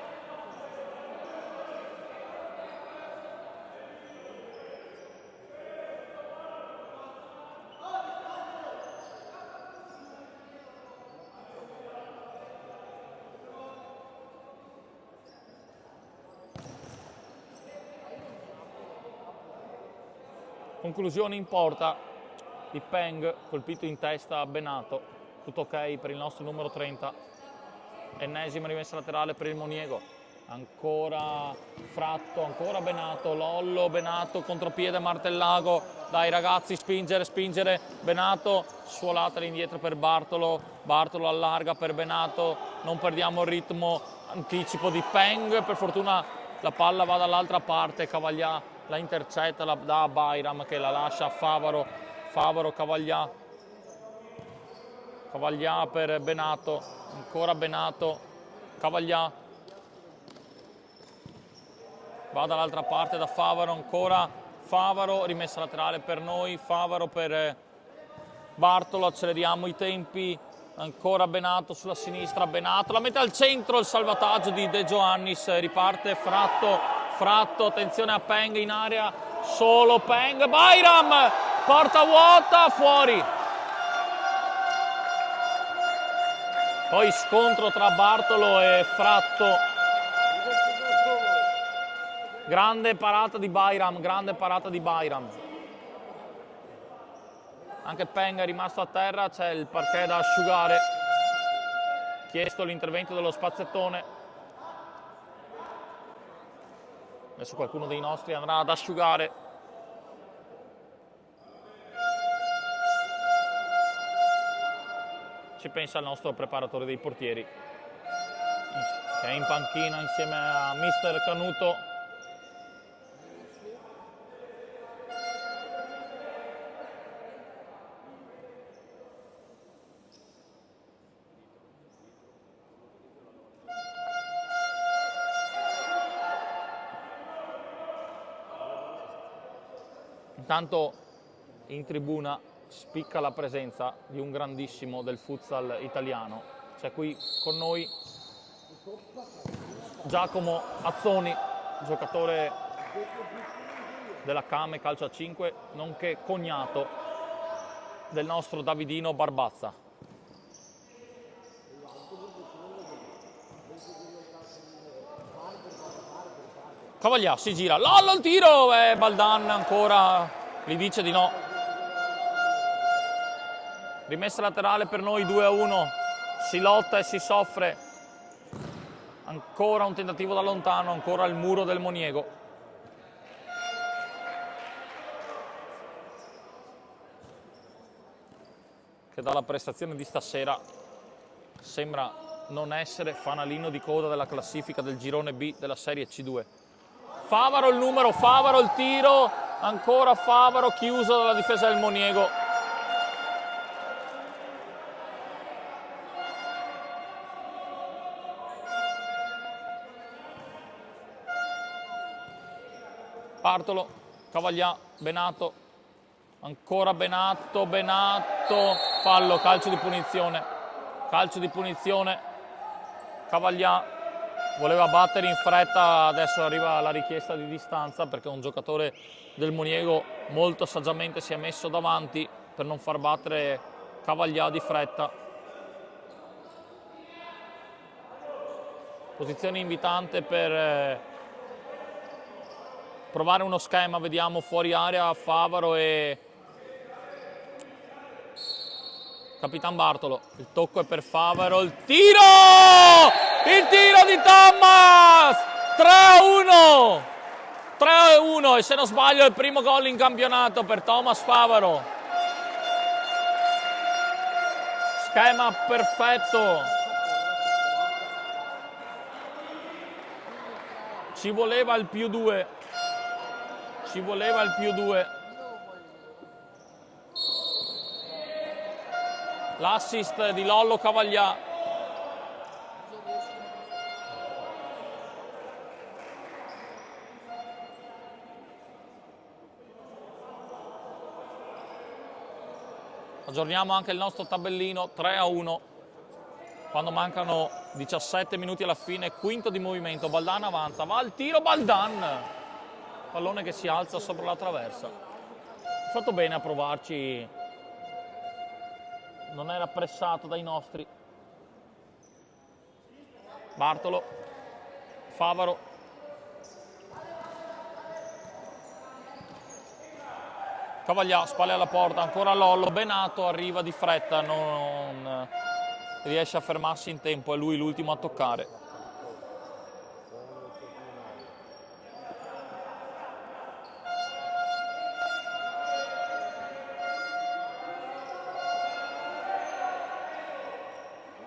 Conclusione in porta di Peng, colpito in testa a Benato. Tutto ok per il nostro numero 30. Ennesima rimessa laterale per il Moniego. Ancora Fratto, ancora Benato, Lollo, Benato, contropiede Martellago. Dai ragazzi, spingere, Benato, scivolata indietro per Bartolo, Bartolo allarga per Benato, non perdiamo il ritmo, anticipo di Peng, per fortuna la palla va dall'altra parte, Cavaglià la intercetta, la dà a Bayram che la lascia a Favaro, Cavaglià per Benato, ancora Benato, Cavaglià, va dall'altra parte da Favaro, ancora Favaro, rimessa laterale per noi, Favaro per Bartolo, acceleriamo i tempi, ancora Benato sulla sinistra, Benato la mette al centro, il salvataggio di De Giovannis, riparte Fratto, attenzione a Peng in area, solo Peng, Bayram, porta vuota, fuori. Poi scontro tra Bartolo e Fratto. Grande parata di Bayram, Anche Peng è rimasto a terra, c'è il parquet da asciugare. Chiesto l'intervento dello spazzettone. Adesso qualcuno dei nostri andrà ad asciugare. Ci pensa il nostro preparatore dei portieri, che è in panchina insieme a mister Canuto. Intanto in tribuna spicca la presenza di un grandissimo del futsal italiano. C'è qui con noi Giacomo Azzoni, giocatore della Came Calcio a 5, nonché cognato del nostro Davidino Barbazza. Cavaglià si gira, Lollo il tiro, Baldan ancora gli dice di no. Rimessa laterale per noi, 2-1, si lotta e si soffre. Ancora un tentativo da lontano, ancora il muro del Moniego. Che dalla prestazione di stasera sembra non essere fanalino di coda della classifica del girone B della Serie C2. Favaro il numero, Favaro il tiro, ancora Favaro chiuso dalla difesa del Moniego. Bartolo, Cavaglià, Benato, ancora Benato, fallo, calcio di punizione, Cavaglià voleva battere in fretta, adesso arriva la richiesta di distanza perché un giocatore del Moniego molto saggiamente si è messo davanti per non far battere Cavaglià di fretta. Posizione invitante per provare uno schema, vediamo fuori area Favaro e Capitan Bartolo. Il tocco è per Favaro, il tiro! Il tiro di Thomas! 3-1! 3-1 e se non sbaglio è il primo gol in campionato per Thomas Favaro. Schema perfetto. Ci voleva il +2. L'assist di Lollo Cavaglià. Aggiorniamo anche il nostro tabellino, 3-1. Quando mancano 17 minuti alla fine, quinto di movimento, Baldan avanza, va al tiro, Baldan! Pallone che si alza sopra la traversa. Ha fatto bene a provarci, non era pressato dai nostri. Bartolo, Favaro, Cavaglià, spalle alla porta, ancora Lollo, Benato arriva di fretta, non riesce a fermarsi in tempo, è lui l'ultimo a toccare.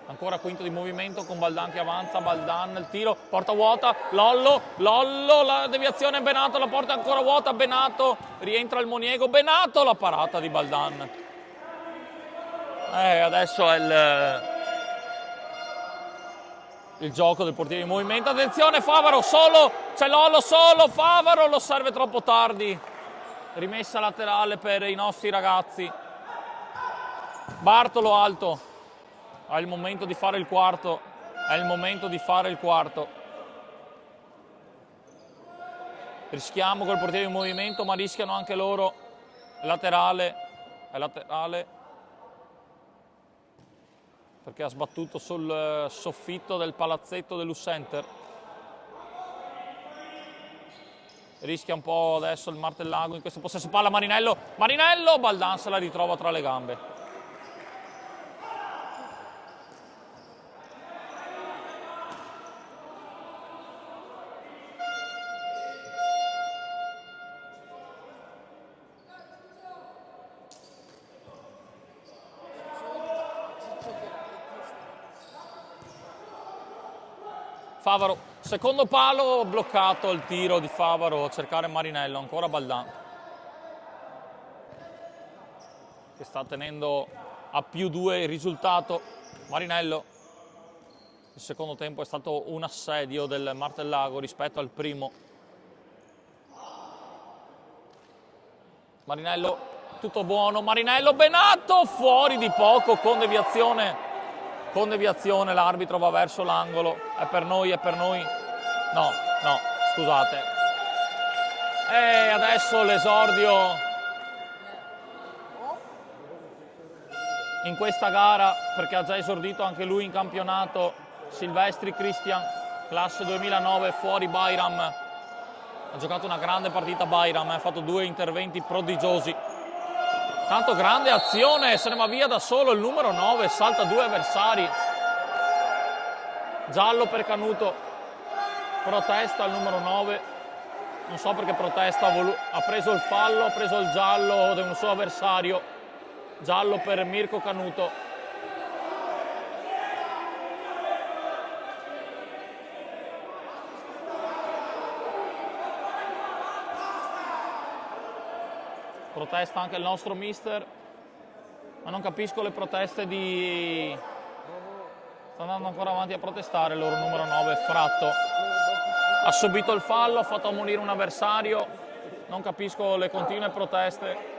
Ancora quinto di movimento con Baldan che avanza, Baldan il tiro, porta vuota, Lollo, la deviazione, Benato, la porta ancora vuota, Benato, rientra il Moniego, Benato, la parata di Baldan. Adesso è il gioco del portiere in movimento, attenzione Favaro, solo, c'è Lollo solo, Favaro lo serve troppo tardi, rimessa laterale per i nostri ragazzi. Bartolo alto. È il momento di fare il quarto, Rischiamo col portiere in movimento, ma rischiano anche loro. È laterale, perché ha sbattuto sul soffitto del palazzetto dell'U-Center. Rischia un po' adesso il Martellago in questo possesso palla, Marinello, Baldan se la ritrova tra le gambe. Favaro, secondo palo, bloccato il tiro di Favaro a cercare Marinello, ancora Baldan che sta tenendo a +2 il risultato. Marinello, il secondo tempo è stato un assedio del Martellago rispetto al primo. Marinello, tutto buono, Marinello, Benato, fuori di poco con deviazione. Con deviazione l'arbitro va verso l'angolo, è per noi, no, scusate. E adesso l'esordio in questa gara, perché ha già esordito anche lui in campionato, Silvestri Cristian, classe 2009, fuori Bayram. Ha giocato una grande partita Bayram, ha fatto 2 interventi prodigiosi. Tanto grande azione, se ne va via da solo il numero 9, salta 2 avversari. Giallo per Canuto, protesta il numero 9, non so perché protesta, ha preso il fallo, ha preso il giallo di un suo avversario. Giallo per Mirko Canuto. Protesta anche il nostro mister, ma non capisco le proteste di... Sta andando ancora avanti a protestare il loro numero 9, Fratto. Ha subito il fallo, ha fatto ammonire un avversario, non capisco le continue proteste.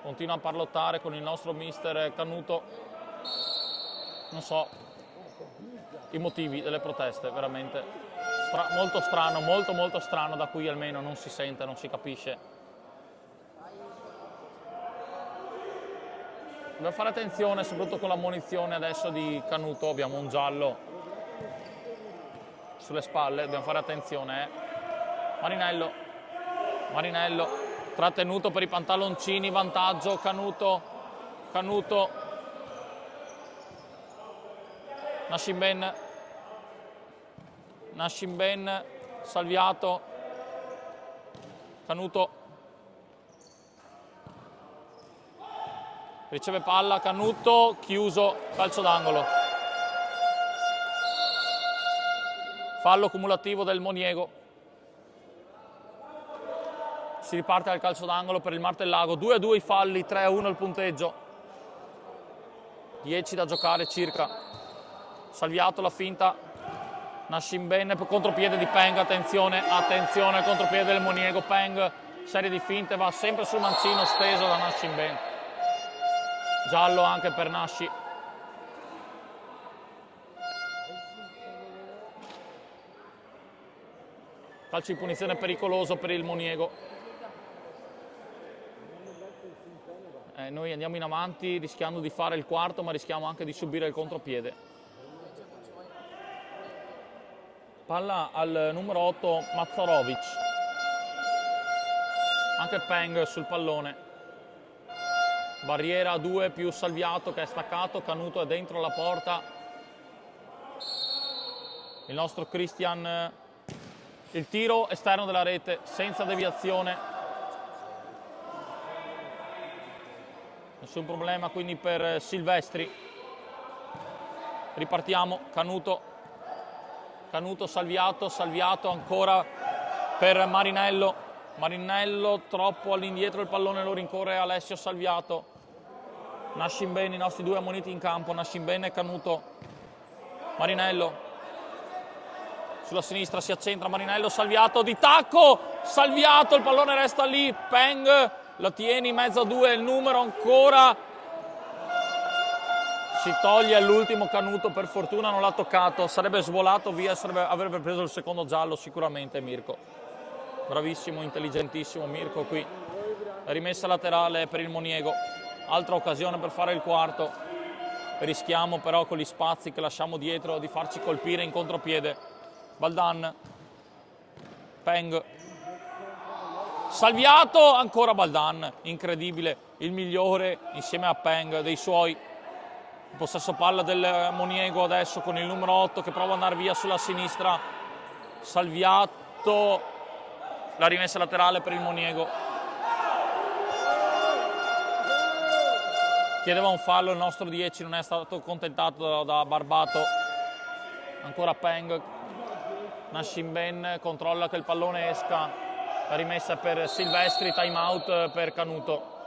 Continua a parlottare con il nostro mister Canuto, non so i motivi delle proteste, veramente molto strano, molto strano, da qui almeno non si sente, non si capisce. Dobbiamo fare attenzione soprattutto con l'ammonizione adesso di Canuto, abbiamo un giallo sulle spalle, dobbiamo fare attenzione. Marinello trattenuto per i pantaloncini, vantaggio Canuto, Nascimben, Salviato, Canuto, riceve palla, Canuto, chiuso, calcio d'angolo. Fallo cumulativo del Moniego. Si riparte dal calcio d'angolo per il Martellago, 2-2 i falli, 3-1 il punteggio. 10 da giocare circa. Salviato la finta, Nascimben, contropiede di Peng, attenzione al contropiede del Moniego, Peng, serie di finte, va sempre sul mancino steso da Nascimben. Giallo anche per Nasci. calcio di punizione pericoloso per il Moniego. Noi andiamo in avanti rischiando di fare il quarto, ma rischiamo anche di subire il contropiede. Palla al numero 8 Mazzarovic. Anche Peng sul pallone. Barriera a 2 più Salviato che è staccato, Canuto è dentro la porta. Il nostro Christian, il tiro esterno della rete senza deviazione. Nessun problema quindi per Silvestri. Ripartiamo, Canuto, Salviato, Salviato ancora per Marinello. Marinello troppo all'indietro, il pallone lo rincorre Alessio Salviato. Nascimben, i nostri due ammoniti in campo, Nascimben e Canuto. Marinello. Sulla sinistra si accentra Marinello, Salviato di tacco, Salviato, il pallone resta lì, Peng lo tiene in mezzo a 2, il numero ancora, si toglie all'ultimo Canuto, per fortuna non l'ha toccato, sarebbe svolato via, avrebbe preso il secondo giallo sicuramente Mirko. Bravissimo, intelligentissimo Mirko qui, rimessa laterale per il Moniego, altra occasione per fare il quarto, rischiamo però con gli spazi che lasciamo dietro di farci colpire in contropiede. Baldan, Peng, Salviato, ancora Baldan, incredibile, il migliore insieme a Peng dei suoi. Il possesso palla del Moniego adesso con il numero 8 che prova ad andare via sulla sinistra. Salviato, la rimessa laterale per il Moniego. Chiedeva un fallo il nostro 10, non è stato accontentato da Barbato. Ancora Peng. Nascimben controlla che il pallone esca, la rimessa per Silvestri, time out per Canuto,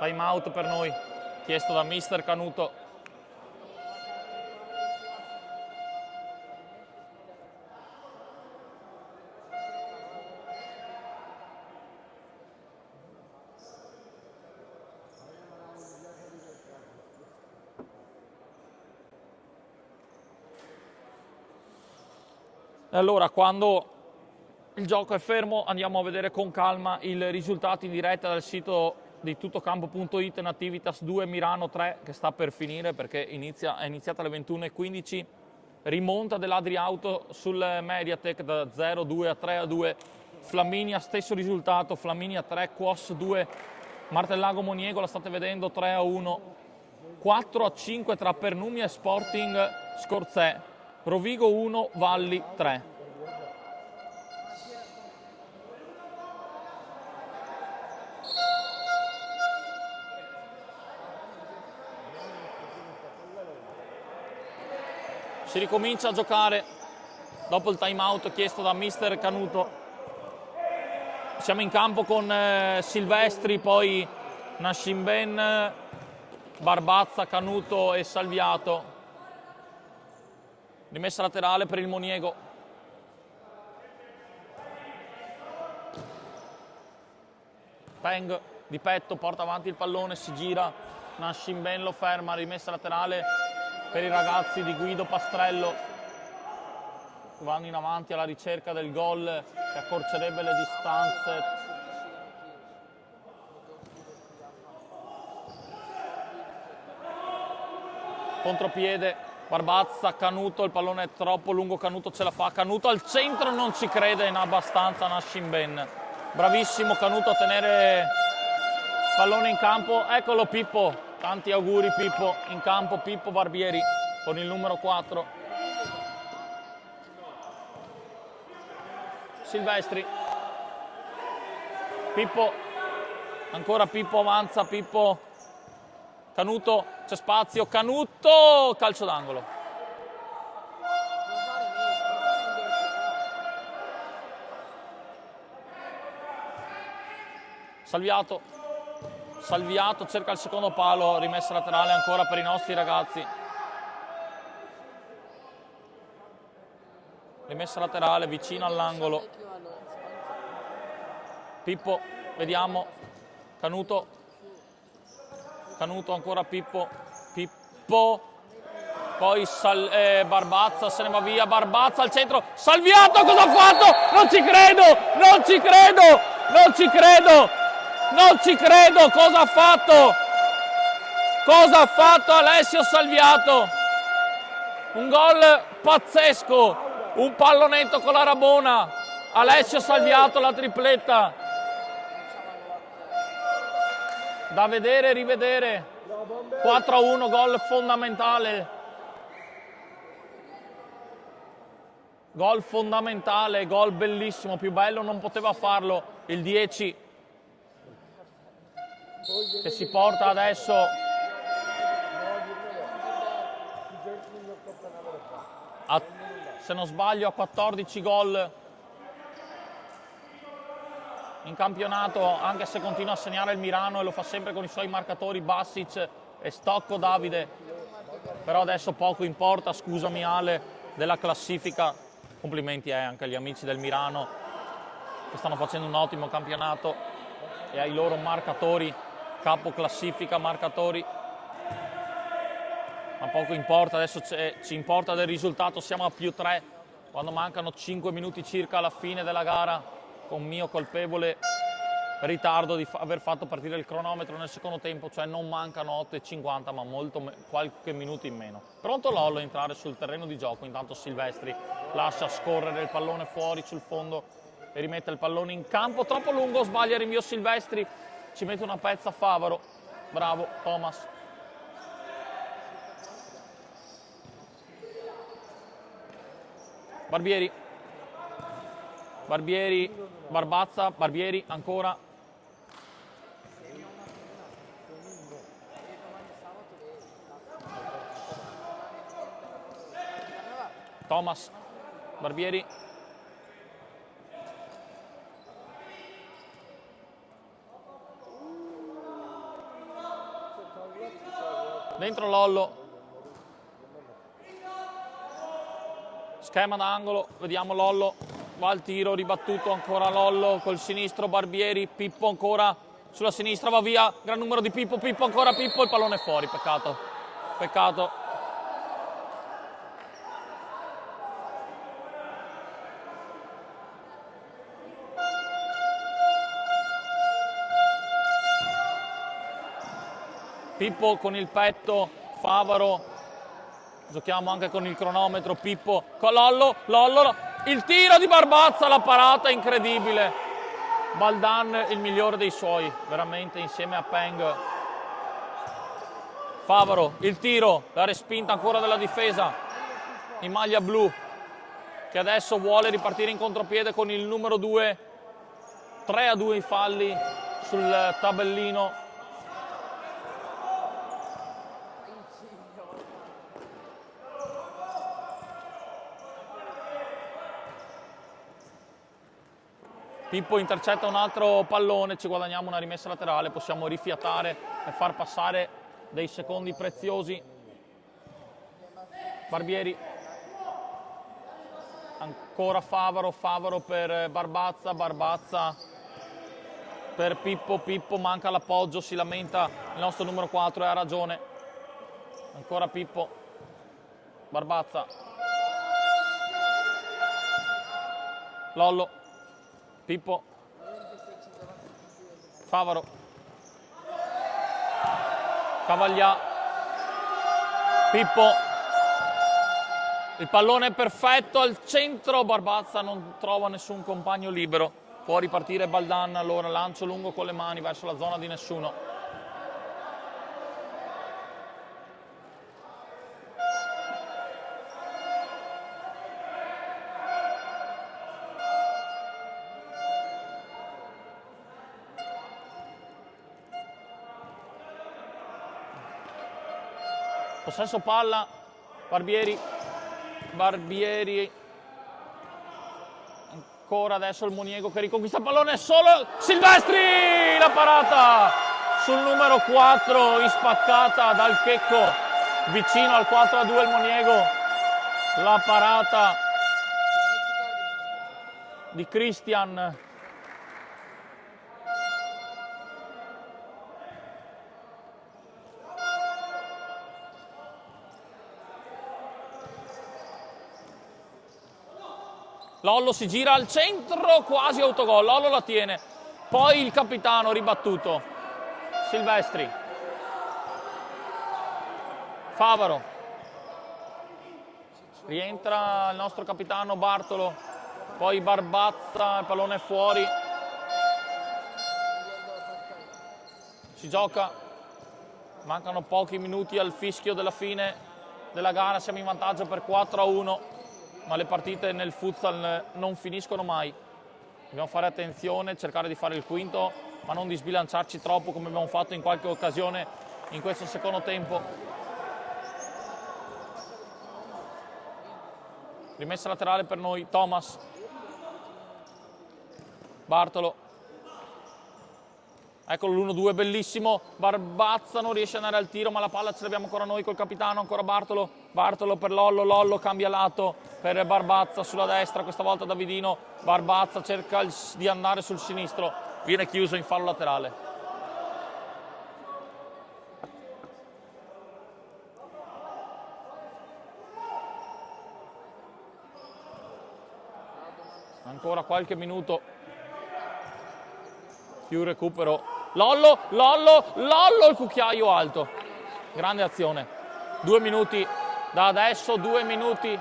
time out per noi, chiesto da mister Canuto. Allora, quando il gioco è fermo andiamo a vedere con calma i risultati in diretta dal sito di tuttocampo.it, Nativitas 2, Mirano 3, che sta per finire perché è iniziata alle 21:15. Rimonta dell'Adriauto sul Mediatek da 0-2 a 3-2. Flaminia, stesso risultato, Flaminia 3, Quos 2, Martellago Moniego, la state vedendo, 3-1. 4-5 tra Pernumia e Sporting Scorzè. Rovigo 1, Valli 3. Si ricomincia a giocare dopo il time out chiesto da mister Canuto. Siamo in campo con Silvestri, poi Nascimben, Barbazza, Canuto e Salviato. Rimessa laterale per il Moniego. Peng di petto, porta avanti il pallone, si gira. Nascimben lo ferma, rimessa laterale per i ragazzi di Guido Pastrello. Vanno in avanti alla ricerca del gol che accorcerebbe le distanze. Contropiede. Barbazza, Canuto, il pallone è troppo lungo, Canuto ce la fa, Canuto al centro, non ci crede in abbastanza Nascimben. Bravissimo Canuto a tenere il pallone in campo, eccolo Pippo, tanti auguri Pippo, in campo Pippo Barbieri con il numero 4. Silvestri, Pippo, ancora Pippo avanza, Pippo, Canuto, c'è spazio, Canuto, calcio d'angolo. Salviato, Salviato cerca il secondo palo, rimessa laterale ancora per i nostri ragazzi. Rimessa laterale vicino all'angolo. Pippo, vediamo, Canuto, Canuto ancora Pippo, Pippo, poi Barbazza se ne va via, Barbazza al centro, Salviato cosa ha fatto? Non ci credo, non ci credo, non ci credo, non ci credo, cosa ha fatto? Cosa ha fatto Alessio Salviato? Un gol pazzesco, un pallonetto con la Rabona, Alessio Salviato la tripletta, da vedere e rivedere, 4-1, gol fondamentale. Gol fondamentale, gol bellissimo, più bello non poteva farlo il 10 che si porta adesso se non sbaglio a 14 gol in campionato, anche se continua a segnare il Mirano e lo fa sempre con i suoi marcatori Bassic e Stocco Davide, però adesso poco importa, scusami Ale, della classifica. Complimenti anche agli amici del Mirano che stanno facendo un ottimo campionato e ai loro marcatori, capo classifica, marcatori. Ma poco importa, adesso ci importa del risultato, siamo a +3 quando mancano 5 minuti circa alla fine della gara, con mio colpevole ritardo di aver fatto partire il cronometro nel secondo tempo, cioè non mancano 8:50 ma qualche minuto in meno. Pronto Lollo a entrare sul terreno di gioco, intanto Silvestri lascia scorrere il pallone fuori sul fondo e rimette il pallone in campo, troppo lungo, sbaglia il rinvio Silvestri, ci mette una pezza Favaro, bravo Thomas. Barbieri, Barbazza, Barbieri ancora. Thomas, Barbieri. Dentro Lollo. Schema d'angolo, vediamo Lollo, va al tiro, ribattuto ancora Lollo col sinistro, Barbieri, Pippo ancora sulla sinistra, va via, gran numero di Pippo, Pippo ancora Pippo, il pallone è fuori, peccato, peccato. Pippo con il petto, Favaro. Giochiamo anche con il cronometro, Pippo con Lollo, il tiro di Barbazza, la parata incredibile. Baldan il migliore dei suoi, veramente insieme a Peng. Favaro, il tiro, la respinta ancora della difesa in maglia blu, che adesso vuole ripartire in contropiede con il numero 2. 3-2 i falli sul tabellino. Pippo intercetta un altro pallone, ci guadagniamo una rimessa laterale, possiamo rifiatare e far passare dei secondi preziosi. Barbieri, ancora Favaro, Favaro per Barbazza, Barbazza per Pippo, Pippo manca l'appoggio, si lamenta il nostro numero 4 e ha ragione. Ancora Pippo, Barbazza, Lollo, Pippo, Favaro, Cavaglià, Pippo, il pallone è perfetto al centro, Barbazza non trova nessun compagno libero, può ripartire Baldan, allora lancio lungo con le mani verso la zona di nessuno. Possesso palla, Barbieri, ancora adesso il Moniego che riconquista il pallone, solo Silvestri, la parata sul numero 4, ispaccata dal Checco, vicino al 4-2 il Moniego, la parata di Christian. Lollo si gira al centro, quasi autogol, Lollo la tiene, poi il capitano ribattuto, Silvestri, Favaro, rientra il nostro capitano Bartolo, poi Barbazza, il pallone è fuori, si gioca, mancano pochi minuti al fischio della fine della gara, siamo in vantaggio per 4-1. Ma le partite nel futsal non finiscono mai. Dobbiamo fare attenzione, cercare di fare il quinto, ma non di sbilanciarci troppo come abbiamo fatto in qualche occasione in questo secondo tempo. Rimessa laterale per noi, Thomas. Bartolo. Eccolo l'1-2, bellissimo. Barbazza non riesce ad andare al tiro, ma la palla ce l'abbiamo ancora noi col capitano, ancora Bartolo. Bartolo per Lollo, Lollo cambia lato per Barbazza sulla destra, questa volta Davidino. Barbazza cerca di andare sul sinistro, viene chiuso in fallo laterale. Ancora qualche minuto, più recupero. Lollo, Lollo, Lollo, il cucchiaio alto. Grande azione. 2 minuti, da adesso 2 minuti,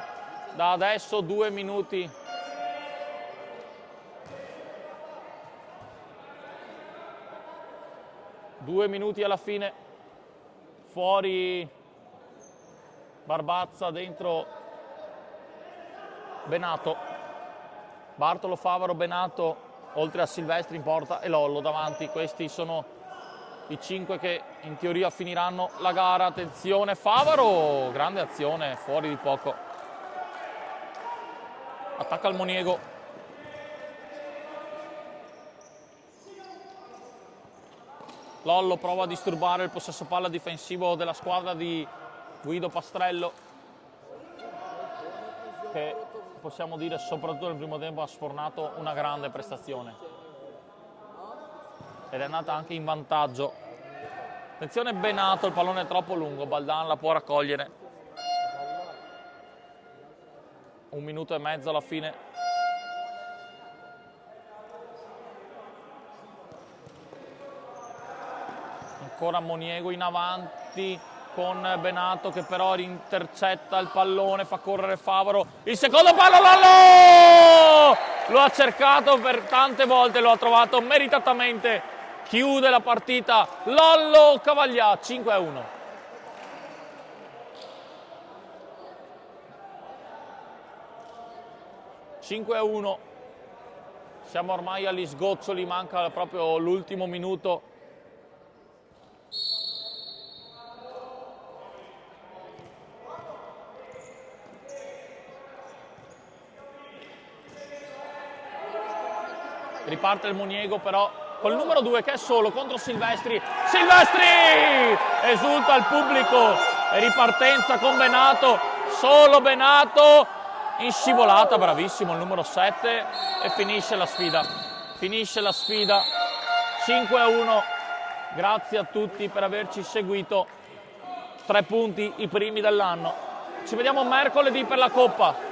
da adesso 2 minuti. Due minuti alla fine. Fuori Barbazza, dentro Benato. Bartolo, Favaro, Benato, oltre a Silvestri in porta e Lollo davanti. Questi sono i 5 che in teoria finiranno la gara. Attenzione, Favaro, grande azione, fuori di poco. Attacca il Moniego. Lollo prova a disturbare il possesso palla difensivo della squadra di Guido Pastrello, che possiamo dire soprattutto nel primo tempo ha sfornato una grande prestazione ed è andata anche in vantaggio. Attenzione Benato, il pallone è troppo lungo, Baldan la può raccogliere. 1 minuto e mezzo alla fine. Ancora Moniego in avanti con Benato che però intercetta il pallone, fa correre Favaro. Il secondo palo, Lollo! Lo ha cercato per tante volte, lo ha trovato meritatamente. Chiude la partita Lollo Cavaglià, 5-1. Siamo ormai agli sgoccioli, manca proprio l'ultimo minuto. Riparte il Moniego però col numero 2 che è solo contro Silvestri. Silvestri! Esulta il pubblico. E ripartenza con Benato. Solo Benato. In scivolata, bravissimo il numero 7. E finisce la sfida. Finisce la sfida. 5-1. Grazie a tutti per averci seguito. 3 punti, i primi dell'anno. Ci vediamo mercoledì per la Coppa.